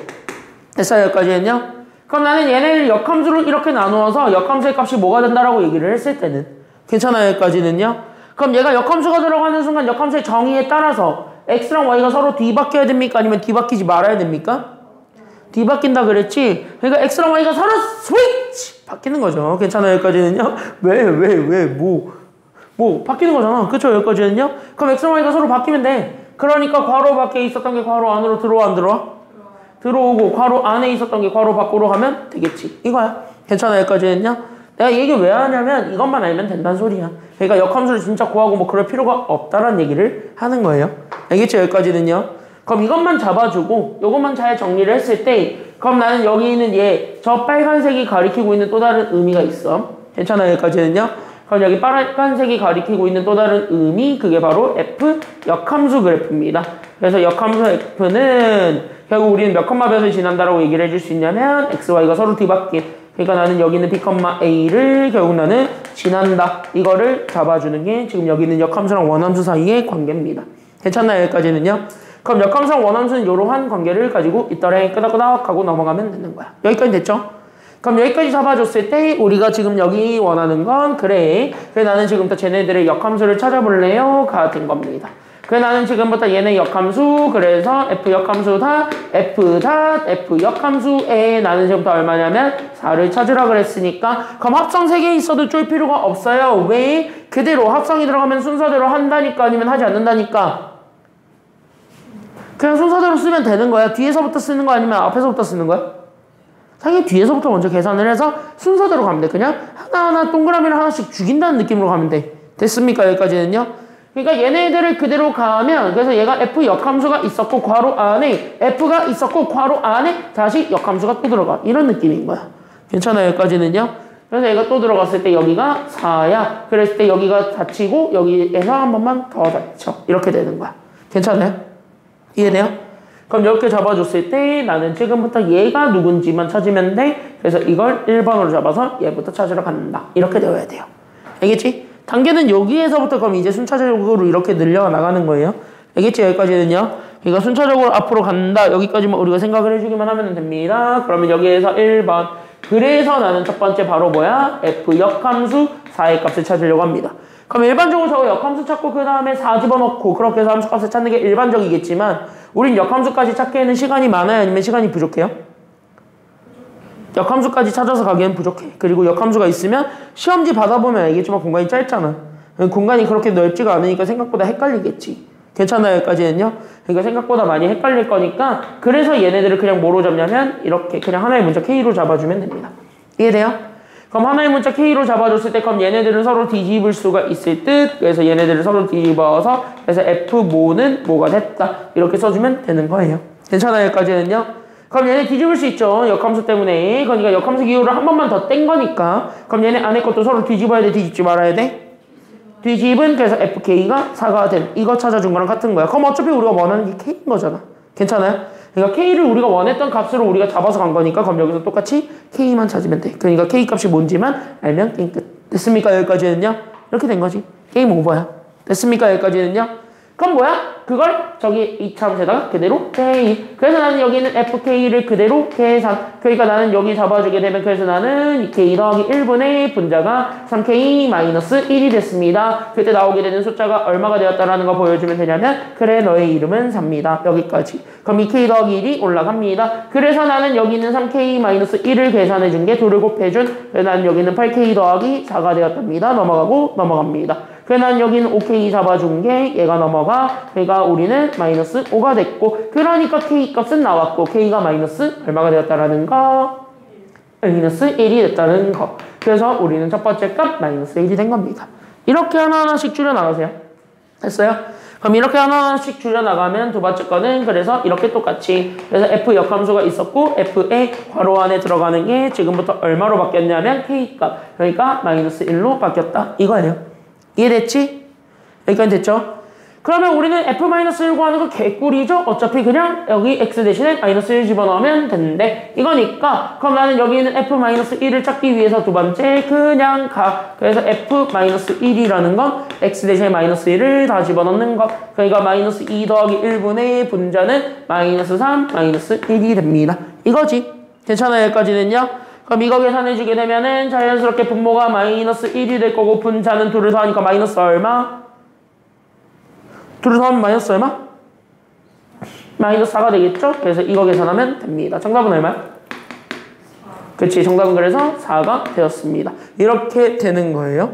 됐어요? 여기까지는요? 그럼 나는 얘네를 역함수로 이렇게 나누어서 역함수의 값이 뭐가 된다라고 얘기를 했을 때는 괜찮아요? 여기까지는요? 그럼 얘가 역함수가 들어가는 순간 역함수의 정의에 따라서 x랑 y가 서로 뒤바뀌어야 됩니까? 아니면 뒤바뀌지 말아야 됩니까? 뒤바뀐다 그랬지? 그러니까 x랑 y가 서로 스위치! 바뀌는 거죠. 괜찮아요? 여기까지는요? 뭐 바뀌는 거잖아. 그쵸? 여기까지는요? 그럼 x랑 y가 서로 바뀌면 돼. 그러니까 괄호 밖에 있었던 게 괄호 안으로 들어와 안 들어와? 들어오고 괄호 안에 있었던 게 괄호 밖으로 가면 되겠지. 이거야. 괜찮아요? 여기까지는요? 내가 얘기 왜 하냐면 이것만 알면 된다는 소리야. 그러니까 역함수를 진짜 구하고 뭐 그럴 필요가 없다는 얘기를 하는 거예요. 알겠죠? 여기까지는요? 그럼 이것만 잡아주고 요것만 잘 정리를 했을 때 그럼 나는 여기 있는 저 빨간색이 가리키고 있는 또 다른 의미가 있어. 괜찮아요? 여기까지는요? 그럼 여기 빨간색이 가리키고 있는 또 다른 의미 그게 바로 F 역함수 그래프입니다. 그래서 역함수 F는 결국 우리는 몇 컴마 몇을 지난다라고 얘기를 해줄 수 있냐면 X, Y가 서로 뒤바뀐 그러니까 나는 여기 있는 B, A를 결국 나는 지난다. 이거를 잡아주는 게 지금 여기 있는 역함수랑 원함수 사이의 관계입니다. 괜찮나요? 여기까지는요? 그럼 역함수랑 원함수는 이러한 관계를 가지고 있더래 끄덕끄덕 하고 넘어가면 되는 거야. 여기까지 됐죠? 그럼 여기까지 잡아줬을 때 우리가 지금 여기 원하는 건 그래 나는 지금부터 쟤네들의 역함수를 찾아볼래요? 가 된 겁니다. 그래 나는 지금부터 얘네 역함수 그래서 F 역함수다 F 역함수에 나는 지금부터 얼마냐면 4를 찾으라 그랬으니까 그럼 합성 3개 있어도 쫄 필요가 없어요. 왜? 그대로 합성이 들어가면 순서대로 한다니까 아니면 하지 않는다니까 그냥 순서대로 쓰면 되는 거야. 뒤에서부터 쓰는 거 아니면 앞에서부터 쓰는 거야? 당연히 뒤에서부터 먼저 계산을 해서 순서대로 가면 돼. 그냥 하나하나 동그라미를 하나씩 죽인다는 느낌으로 가면 돼. 됐습니까? 여기까지는요? 그러니까 얘네들을 그대로 가면 그래서 얘가 F 역함수가 있었고 괄호 안에 F가 있었고 괄호 안에 다시 역함수가 또 들어가. 이런 느낌인 거야. 괜찮아요? 여기까지는요? 그래서 얘가 또 들어갔을 때 여기가 4야. 그랬을 때 여기가 닫히고 여기에서 한 번만 더 닫혀. 이렇게 되는 거야. 괜찮아요? 이해돼요? 그럼 이렇게 잡아줬을 때 나는 지금부터 얘가 누군지만 찾으면 돼. 그래서 이걸 1번으로 잡아서 얘부터 찾으러 간다. 이렇게 되어야 돼요. 알겠지? 단계는 여기에서부터 그럼 이제 순차적으로 이렇게 늘려나가는 거예요. 알겠지? 여기까지는요. 그러니까 순차적으로 앞으로 간다. 여기까지만 우리가 생각을 해주기만 하면 됩니다. 그러면 여기에서 1번. 그래서 나는 첫 번째 바로 뭐야? F 역함수 4의 값을 찾으려고 합니다. 그럼 일반적으로 저 역함수 찾고 그 다음에 4 집어넣고 그렇게 해서 함수값을 찾는 게 일반적이겠지만 우린 역함수까지 찾기에는 시간이 많아요? 아니면 시간이 부족해요? 역함수까지 찾아서 가기엔 부족해. 그리고 역함수가 있으면 시험지 받아보면 알겠지만 공간이 짧잖아. 공간이 그렇게 넓지가 않으니까 생각보다 헷갈리겠지. 괜찮아요, 여기까지는요? 그러니까 생각보다 많이 헷갈릴 거니까 그래서 얘네들을 그냥 뭐로 잡냐면 이렇게 그냥 하나의 문자 K로 잡아주면 됩니다. 이해돼요? 그럼 하나의 문자 K로 잡아줬을 때 그럼 얘네들은 서로 뒤집을 수가 있을 듯. 그래서 얘네들을 서로 뒤집어서 그래서 F모는 뭐가 됐다. 이렇게 써주면 되는 거예요. 괜찮아요, 여기까지는요? 그럼 얘네 뒤집을 수 있죠. 역함수 때문에. 그러니까 역함수 기호를 한 번만 더 뗀 거니까. 그럼 얘네 안에 것도 서로 뒤집어야 돼, 뒤집지 말아야 돼? 뒤집은 그래서 FK가 4가 된 이거 찾아준 거랑 같은 거야. 그럼 어차피 우리가 원하는 게 K인 거잖아. 괜찮아요? 그러니까 K를 우리가 원했던 값으로 우리가 잡아서 간 거니까 그럼 여기서 똑같이 K만 찾으면 돼. 그러니까 K 값이 뭔지만 알면 게임 끝. 됐습니까? 여기까지는요? 이렇게 된 거지. 게임 오버야. 됐습니까? 여기까지는요? 그럼 뭐야? 그걸 저기 이차함수에다가 그대로 K. 그래서 나는 여기는 FK를 그대로 계산. 그러니까 나는 여기 잡아주게 되면 그래서 나는 K 더하기 1분의 분자가 3K-1이 됐습니다. 그때 나오게 되는 숫자가 얼마가 되었다라는 거 보여주면 되냐면 그래 너의 이름은 4입니다. 여기까지. 그럼 이 K 더하기 1이 올라갑니다. 그래서 나는 여기 있는 3K-1을 계산해준 게 2를 곱해준. 그래서 나는 여기는 8K 더하기 4가 되었답니다. 넘어가고 넘어갑니다. 그래서 난 여기는 5K 잡아준 게 얘가 넘어가. 그러니까 우리는 마이너스 5가 됐고 그러니까 K 값은 나왔고 K가 마이너스 얼마가 되었다라는 거? 마이너스 1이 됐다는 거. 그래서 우리는 첫 번째 값 마이너스 1이 된 겁니다. 이렇게 하나하나씩 줄여나가세요. 됐어요? 그럼 이렇게 하나하나씩 줄여나가면 두 번째 거는 그래서 이렇게 똑같이 그래서 F 역함수가 있었고 F의 괄호 안에 들어가는 게 지금부터 얼마로 바뀌었냐면 K 값. 그러니까 마이너스 1로 바뀌었다. 이거예요. 이해됐지? 여기까지 됐죠? 그러면 우리는 F-1 구하는 거 개꿀이죠? 어차피 그냥 여기 X 대신에 마이너스 1 집어넣으면 되는데 이거니까 그럼 나는 여기 있는 F-1을 찾기 위해서 두 번째 그냥 가. 그래서 F-1이라는 건 X 대신에 마이너스 1을 다 집어넣는 거. 그러니까 마이너스 2 더하기 1분의 분자는 마이너스 3, 마이너스 1이 됩니다. 이거지. 괜찮아요? 여기까지는요? 그럼 이거 계산해주게 되면은 자연스럽게 분모가 마이너스 1이 될 거고 분자는 2를 더하니까 마이너스 얼마? 2를 더하면 마이너스 얼마? 마이너스 4가 되겠죠? 그래서 이거 계산하면 됩니다. 정답은 얼마야? 그치, 정답은 그래서 4가 되었습니다. 이렇게 되는 거예요.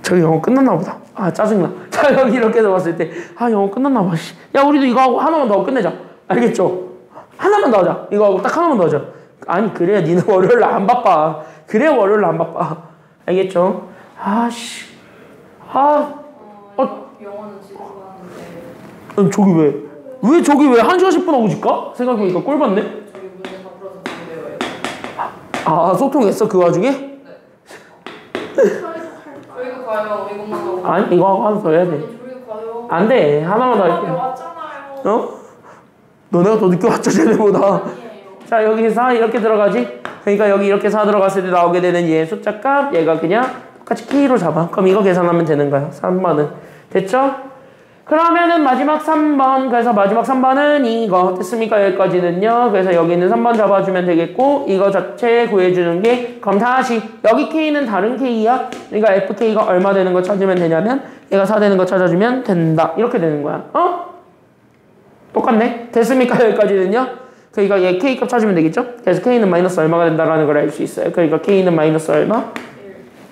저기 영어 끝났나 보다. 아 짜증나. 자 여기 이렇게 해서 봤을 때 아 영어 끝났나 봐. 야 우리도 이거 하고 하나만 더 하고 끝내자. 알겠죠? 하나만 더 하자. 이거 하고 딱 하나만 더 하자. 아니 그래야 니는 월요일 안 바빠. 그래야 월요일 안 바빠. 알겠죠? 아씨. 영어는 지금 하는데. 저기 왜? 왜 저기 왜 1시간 10분 하고 질까? 생각해보니까 꼴 봤네? 저기 문제 다 풀어서 준비되어요. 아 소통했어 그 와중에? 네. 저희도 가요. 이것만 하고. 아니 이거 하고 하나 더 해야 돼. 저희도 가요. 안 돼. 하나만 더 할게. 왔잖아요. 어? 너네가 더 늦게 왔죠 쟤네보다. 아니에요. 자 여기 4 이렇게 들어가지? 그러니까 여기 이렇게 4 들어갔을 때 나오게 되는 얘 숫자 값 얘가 그냥 똑같이 K로 잡아. 그럼 이거 계산하면 되는 거야. 3번은. 됐죠? 그러면은 마지막 3번. 그래서 마지막 3번은 이거. 됐습니까? 여기까지는요. 그래서 여기 있는 3번 잡아주면 되겠고 이거 자체 구해주는 게 그럼 다시 여기 K는 다른 K야. 그러니까 FK가 얼마 되는 거 찾으면 되냐면 얘가 4 되는 거 찾아주면 된다. 이렇게 되는 거야. 어? 똑같네. 됐습니까? 여기까지는요. 그러니까 얘 K값 찾으면 되겠죠? 그래서 K는 마이너스 얼마가 된다라는 걸 알 수 있어요. 그러니까 K는 마이너스 얼마?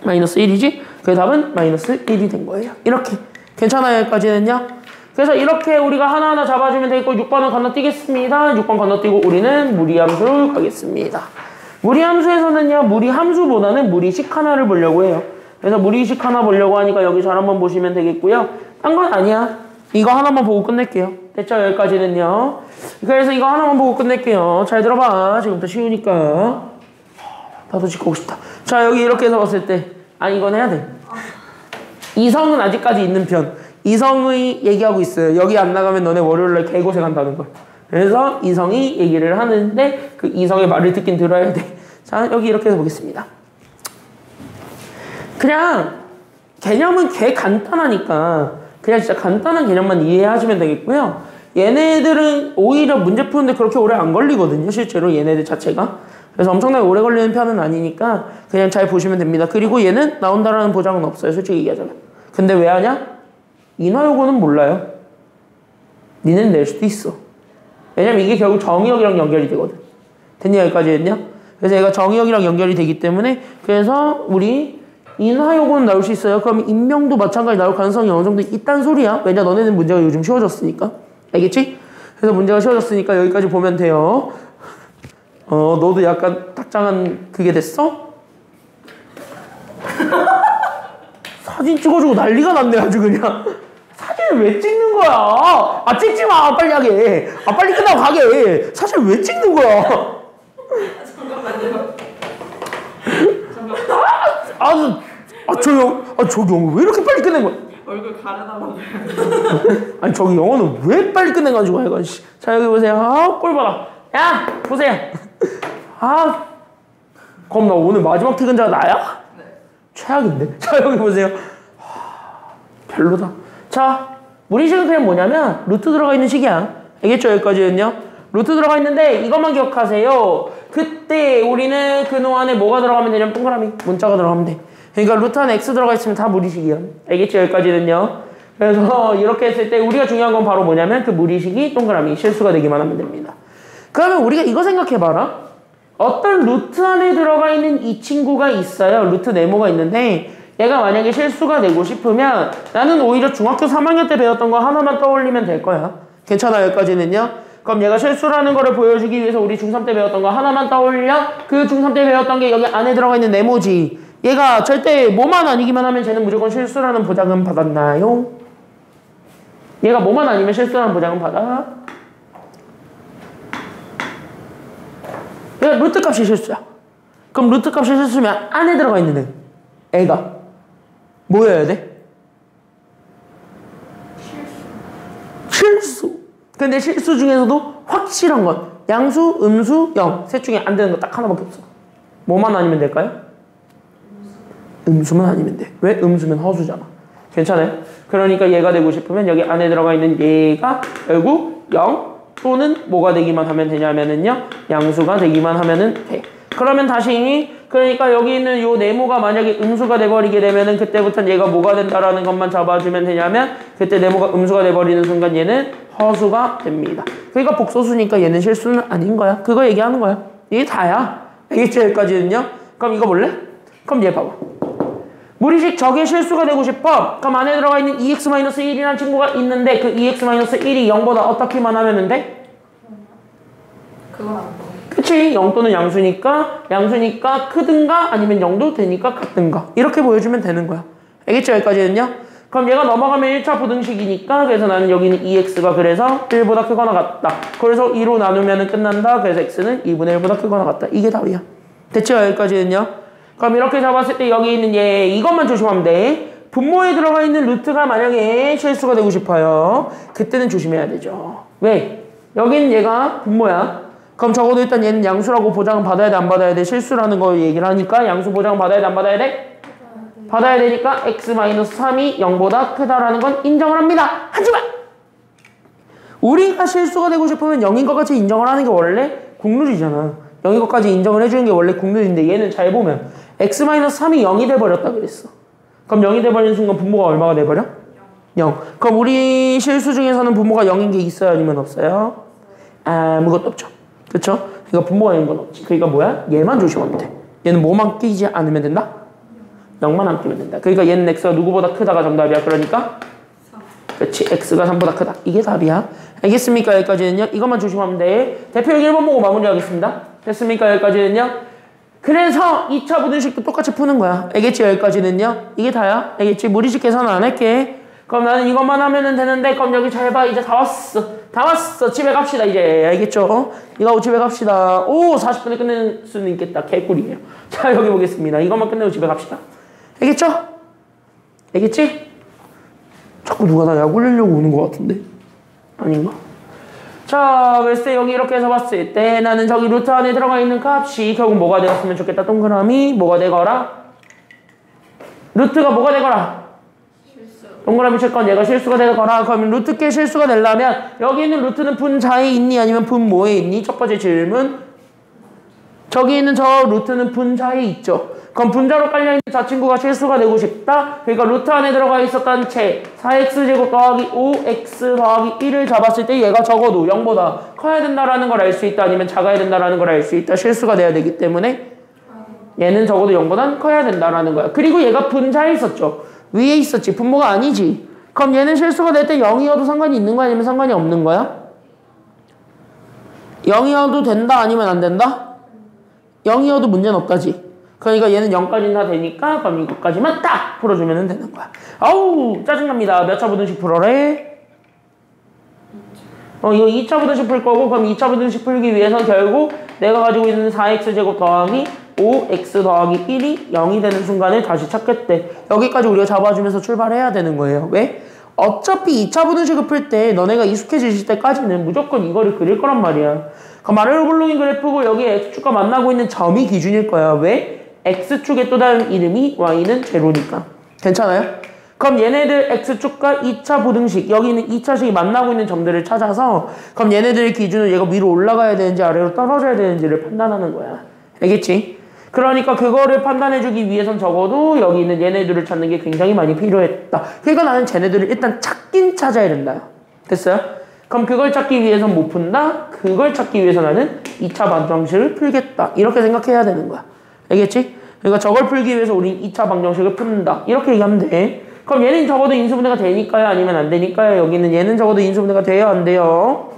마이너스 1이지? 그 답은 마이너스 1이 된 거예요. 이렇게. 괜찮아요? 여기까지는요? 그래서 이렇게 우리가 하나하나 잡아주면 되겠고 6번은 건너뛰겠습니다. 6번 건너뛰고 우리는 무리함수 가겠습니다. 무리함수에서는요. 무리함수보다는 무리식 하나를 보려고 해요. 그래서 무리식 하나 보려고 하니까 여기 잘 한번 보시면 되겠고요. 딴 건 아니야. 이거 하나만 보고 끝낼게요. 됐죠? 여기까지는요. 그래서 이거 하나만 보고 끝낼게요. 잘 들어봐. 지금부터 쉬우니까. 나도 집 가고 싶다. 자 여기 이렇게 해서 봤을 때 아니 이건 해야 돼. 이성은 아직까지 있는 편. 이성의 얘기하고 있어요. 여기 안 나가면 너네 월요일날 개고생한다는 걸. 그래서 이성이 얘기를 하는데 그 이성의 말을 듣긴 들어야 돼. 자 여기 이렇게 해서 보겠습니다. 그냥 개념은 개 간단하니까 그냥 진짜 간단한 개념만 이해하시면 되겠고요. 얘네들은 오히려 문제 푸는데 그렇게 오래 안 걸리거든요. 실제로 얘네들 자체가. 그래서 엄청나게 오래 걸리는 편은 아니니까 그냥 잘 보시면 됩니다. 그리고 얘는 나온다라는 보장은 없어요. 솔직히 얘기하자면. 근데 왜 하냐? 인화요구는 몰라요. 니는 낼 수도 있어. 왜냐면 이게 결국 정의역이랑 연결이 되거든. 됐냐? 여기까지 했냐? 그래서 얘가 정의역이랑 연결이 되기 때문에 그래서 우리 인하여고는 나올 수 있어요. 그럼 인명도 마찬가지 나올 가능성이 어느 정도 있단 소리야. 왜냐 너네는 문제가 요즘 쉬워졌으니까. 알겠지? 그래서 문제가 쉬워졌으니까 여기까지 보면 돼요. 너도 약간 딱장한 그게 됐어? 사진 찍어주고 난리가 났네 아주 그냥. 사진을 왜 찍는 거야? 아 찍지 마 빨리 하게. 아 빨리 끝나고 가게. 사진 왜 찍는 거야? 잠깐만요. 저기 영어 왜 이렇게 빨리 끝낸 거야? 얼굴 가려달라고. 아니 저기 영어는 왜 빨리 끝내가지고 이건. 자 여기 보세요. 꼴 봐라. 야 보세요. 그럼 나 오늘 마지막 퇴근자가 나야? 네. 최악인데. 자 여기 보세요. 별로다. 자 무리식은 그냥 뭐냐면 루트 들어가 있는 식이야. 알겠죠? 여기까지는요. 루트 들어가 있는데 이것만 기억하세요. 그때 우리는 그동안에 뭐가 들어가면 되냐면 동그라미 문자가 들어가면 돼. 그러니까 루트 안에 x 들어가 있으면 다 무리식이야. 알겠죠? 여기까지는요. 그래서 이렇게 했을 때 우리가 중요한 건 바로 뭐냐면 그 무리식이 동그라미 실수가 되기만 하면 됩니다. 그러면 우리가 이거 생각해봐라. 어떤 루트 안에 들어가 있는 이 친구가 있어요. 루트 네모가 있는데 얘가 만약에 실수가 되고 싶으면 나는 오히려 중학교 3학년 때 배웠던 거 하나만 떠올리면 될 거야. 괜찮아 여기까지는요. 그럼 얘가 실수라는 거를 보여주기 위해서 우리 중3 때 배웠던 거 하나만 떠올려. 그 중3 때 배웠던 게 여기 안에 들어가 있는 네모지. 얘가 절대 뭐만 아니기만 하면 쟤는 무조건 실수라는 보장은 받았나요? 얘가 뭐만 아니면 실수라는 보장은 받아? 얘가 루트 값이 실수야. 그럼 루트 값이 실수면 안에 들어가 있는 애가 뭐여야 돼? 실수. 근데 실수 중에서도 확실한 건 양수, 음수, 영. 셋 중에 안 되는 거 딱 하나밖에 없어. 뭐만 아니면 될까요? 음수만 아니면 돼. 왜? 음수면 허수잖아. 괜찮아요? 그러니까 얘가 되고 싶으면 여기 안에 들어가 있는 얘가 결국 0 또는 뭐가 되기만 하면 되냐면은요. 양수가 되기만 하면은 돼. 그러면 다시 그러니까 여기 있는 요 네모가 만약에 음수가 돼버리게 되면은 그때부터는 얘가 뭐가 된다라는 것만 잡아주면 되냐면 그때 네모가 음수가 돼버리는 순간 얘는 허수가 됩니다. 그러니까 복소수니까 얘는 실수는 아닌 거야. 그거 얘기하는 거야. 이게 다야. 알겠죠? 여기까지는요. 그럼 이거 볼래? 그럼 얘 봐봐. 무리식 저게 실수가 되고 싶어. 그럼 안에 들어가 있는 2x-1이라는 친구가 있는데 그 2x-1이 0보다 어떻게만 하면 돼? 그건 안 돼. 그치? 0 또는 양수니까 크든가 아니면 0도 되니까 같든가 이렇게 보여주면 되는 거야. 알겠죠? 여기까지는요? 그럼 얘가 넘어가면 1차 부등식이니까 그래서 나는 여기는 2x가 그래서 1보다 크거나 같다. 그래서 2로 나누면 끝난다. 그래서 x는 2분의 1보다 크거나 같다. 이게 답이야. 됐죠? 여기까지는요? 그럼 이렇게 잡았을 때 여기 있는 얘 이것만 조심하면 돼. 분모에 들어가 있는 루트가 만약에 실수가 되고 싶어요. 그때는 조심해야 되죠. 왜? 여기는 얘가 분모야. 그럼 적어도 일단 얘는 양수라고 보장은 받아야 돼, 안 받아야 돼? 실수라는 거 얘기를 하니까 양수 보장은 받아야 돼, 안 받아야 돼? 받아야 되니까 x-3이 0보다 크다라는 건 인정을 합니다. 하지만 우리가 실수가 되고 싶으면 0인 것 같이 인정을 하는 게 원래 국룰이잖아. 0인 것까지 인정을 해주는 게 원래 국룰인데 얘는 잘 보면 x-3이 0이 돼버렸다 그랬어. 그럼 0이 돼버리는 순간 분모가 얼마가 돼버려? 0. 그럼 우리 실수 중에서는 분모가 0인 게 있어요? 아니면 없어요? 아무것도 없죠. 그쵸? 그러니까 분모가 0인 건 없지. 그러니까 뭐야? 얘만 조심하면 돼. 얘는 뭐만 끼지 않으면 된다? 0만 안 끼면 된다. 그러니까 얘는 x가 누구보다 크다가 정답이야. 그러니까 그렇지. x가 3보다 크다. 이게 답이야. 알겠습니까? 여기까지는요. 이것만 조심하면 돼. 대표 여기 1번 보고 마무리하겠습니다. 됐습니까? 여기까지는요. 그래서 2차 부등식도 똑같이 푸는 거야. 알겠지? 여기까지는요. 이게 다야. 알겠지? 무리식 계산 안 할게. 그럼 나는 이것만 하면은 되는데 그럼 여기 잘 봐. 이제 다 왔어. 다 왔어. 집에 갑시다 이제. 알겠죠? 이거 집에 갑시다. 오 40분에 끝낼 수는 있겠다. 개꿀이에요. 자 여기 보겠습니다. 이것만 끝내고 집에 갑시다. 알겠죠? 알겠지? 자꾸 누가 나 약 올리려고 오는 것 같은데 아닌가? 자 그랬을 때 여기 이렇게 해서 봤을 때 나는 저기 루트 안에 들어가 있는 값이 결국 뭐가 되었으면 좋겠다. 동그라미 뭐가 되거라? 루트가 뭐가 되거라? 동그라미 칠 건 얘가 실수가 되거라. 그러면 루트께 실수가 되려면 여기 있는 루트는 분자에 있니 아니면 분모에 있니? 첫 번째 질문. 저기 있는 저 루트는 분자에 있죠. 그럼 분자로 깔려있는 저 친구가 실수가 되고 싶다. 그러니까 루트 안에 들어가 있었던 채 4x제곱 더하기 5x 더하기 1을 잡았을 때 얘가 적어도 0보다 커야 된다라는 걸 알 수 있다. 아니면 작아야 된다라는 걸 알 수 있다. 실수가 돼야 되기 때문에 얘는 적어도 0보단 커야 된다라는 거야. 그리고 얘가 분자에 있었죠. 위에 있었지. 분모가 아니지. 그럼 얘는 실수가 될 때 0이어도 상관이 있는 거야? 아니면 상관이 없는 거야? 0이어도 된다? 아니면 안 된다? 0이어도 문제는 없다지. 그러니까 얘는 0까지는 다 되니까 그럼 이것까지만 딱 풀어주면 되는 거야. 아우 짜증납니다. 몇 차 부등식 풀어래? 이거 2차 부등식 풀 거고, 그럼 2차 부등식 풀기 위해서 결국 내가 가지고 있는 4x제곱 더하기 5x 더하기 1이 0이 되는 순간을 다시 찾겠대. 여기까지 우리가 잡아주면서 출발해야 되는 거예요. 왜? 어차피 2차 부등식을 풀 때 너네가 익숙해지실 때까지는 무조건 이거를 그릴 거란 말이야. 그럼 아래로 굴러긴 그래프고 여기에 x축과 만나고 있는 점이 기준일 거야. 왜? x축의 또 다른 이름이 y는 제로니까. 괜찮아요? 그럼 얘네들 x축과 2차 부등식, 여기는 2차식이 만나고 있는 점들을 찾아서 그럼 얘네들 기준으로 얘가 위로 올라가야 되는지 아래로 떨어져야 되는지를 판단하는 거야. 알겠지? 그러니까 그거를 판단해주기 위해선 적어도 여기 있는 얘네들을 찾는 게 굉장히 많이 필요했다. 그러니까 나는 쟤네들을 일단 찾긴 찾아야 된다. 됐어요? 그럼 그걸 찾기 위해선 못 푼다? 그걸 찾기 위해서 나는 2차 방정식을 풀겠다. 이렇게 생각해야 되는 거야. 알겠지? 그러니까 저걸 풀기 위해서 우린 2차 방정식을 푼다. 이렇게 얘기하면 돼. 그럼 얘는 적어도 인수분해가 되니까요? 아니면 안 되니까요? 여기는 얘는 적어도 인수분해가 돼요? 안 돼요?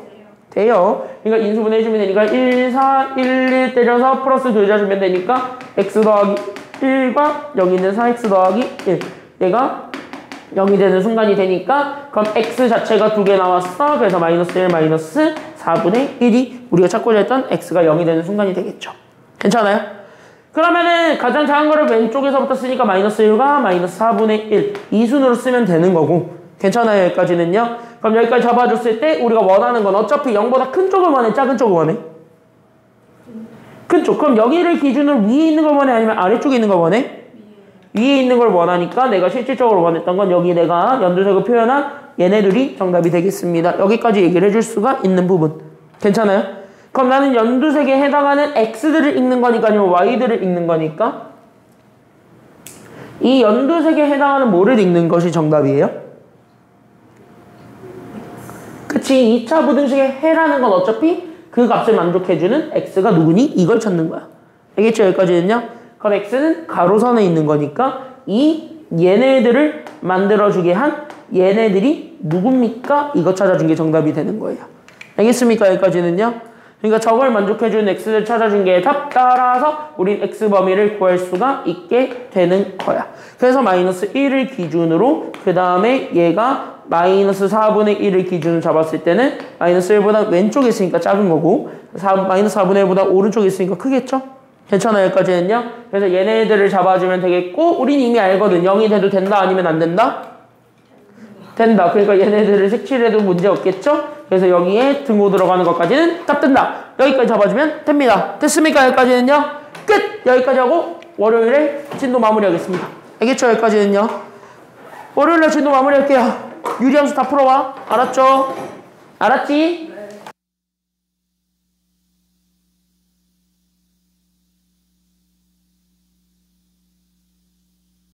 돼요. 그러니까 인수분해 해주면 되니까 1, 4, 1, 1 때려서 플러스 2자 주면 되니까 x 더하기 1과 여기 있는 4x 더하기 1 얘가 0이 되는 순간이 되니까 그럼 x 자체가 2개 나왔어. 그래서 마이너스 1 마이너스 4분의 1이 우리가 찾고자 했던 x가 0이 되는 순간이 되겠죠. 괜찮아요? 그러면은 가장 작은 거를 왼쪽에서부터 쓰니까 마이너스 1과 마이너스 4분의 1 이 순으로 쓰면 되는 거고. 괜찮아요? 여기까지는요? 그럼 여기까지 잡아줬을 때 우리가 원하는 건 어차피 0보다 큰 쪽을 원해? 작은 쪽을 원해? 큰 쪽. 그럼 여기를 기준으로 위에 있는 걸 원해? 아니면 아래쪽에 있는 걸 원해? 위에 있는 걸 원하니까 내가 실질적으로 원했던 건 여기 내가 연두색을 표현한 얘네들이 정답이 되겠습니다. 여기까지 얘기를 해줄 수가 있는 부분. 괜찮아요? 그럼 나는 연두색에 해당하는 x들을 읽는 거니까 아니면 y들을 읽는 거니까 이 연두색에 해당하는 뭐를 읽는 것이 정답이에요? 그치. 2차 부등식의 해라는 건 어차피 그 값을 만족해주는 x가 누구니? 이걸 찾는 거야. 알겠죠? 여기까지는요? 그럼 x는 가로선에 있는 거니까 이 얘네들을 만들어주게 한 얘네들이 누굽니까? 이거 찾아준 게 정답이 되는 거예요. 알겠습니까? 여기까지는요? 그러니까 저걸 만족해주는 x를 찾아준 게 답. 따라서 우린 x 범위를 구할 수가 있게 되는 거야. 그래서 마이너스 1을 기준으로 그 다음에 얘가 마이너스 4분의 1을 기준으로 잡았을 때는 마이너스 1보다 왼쪽에 있으니까 작은 거고 마이너스 4분의 1보다 오른쪽에 있으니까 크겠죠? 괜찮아요? 여기까지는요? 그래서 얘네들을 잡아주면 되겠고 우린 이미 알거든. 0이 돼도 된다? 아니면 안 된다? 된다. 그러니까 얘네들을 색칠해도 문제 없겠죠? 그래서 여기에 등호 들어가는 것까지는 딱 된다. 여기까지 잡아주면 됩니다. 됐습니까? 여기까지는요? 끝! 여기까지 하고 월요일에 진도 마무리하겠습니다. 알겠죠? 여기까지는요? 월요일에 진도 마무리할게요. 유리함수 다 풀어와. 알았죠? 알았지?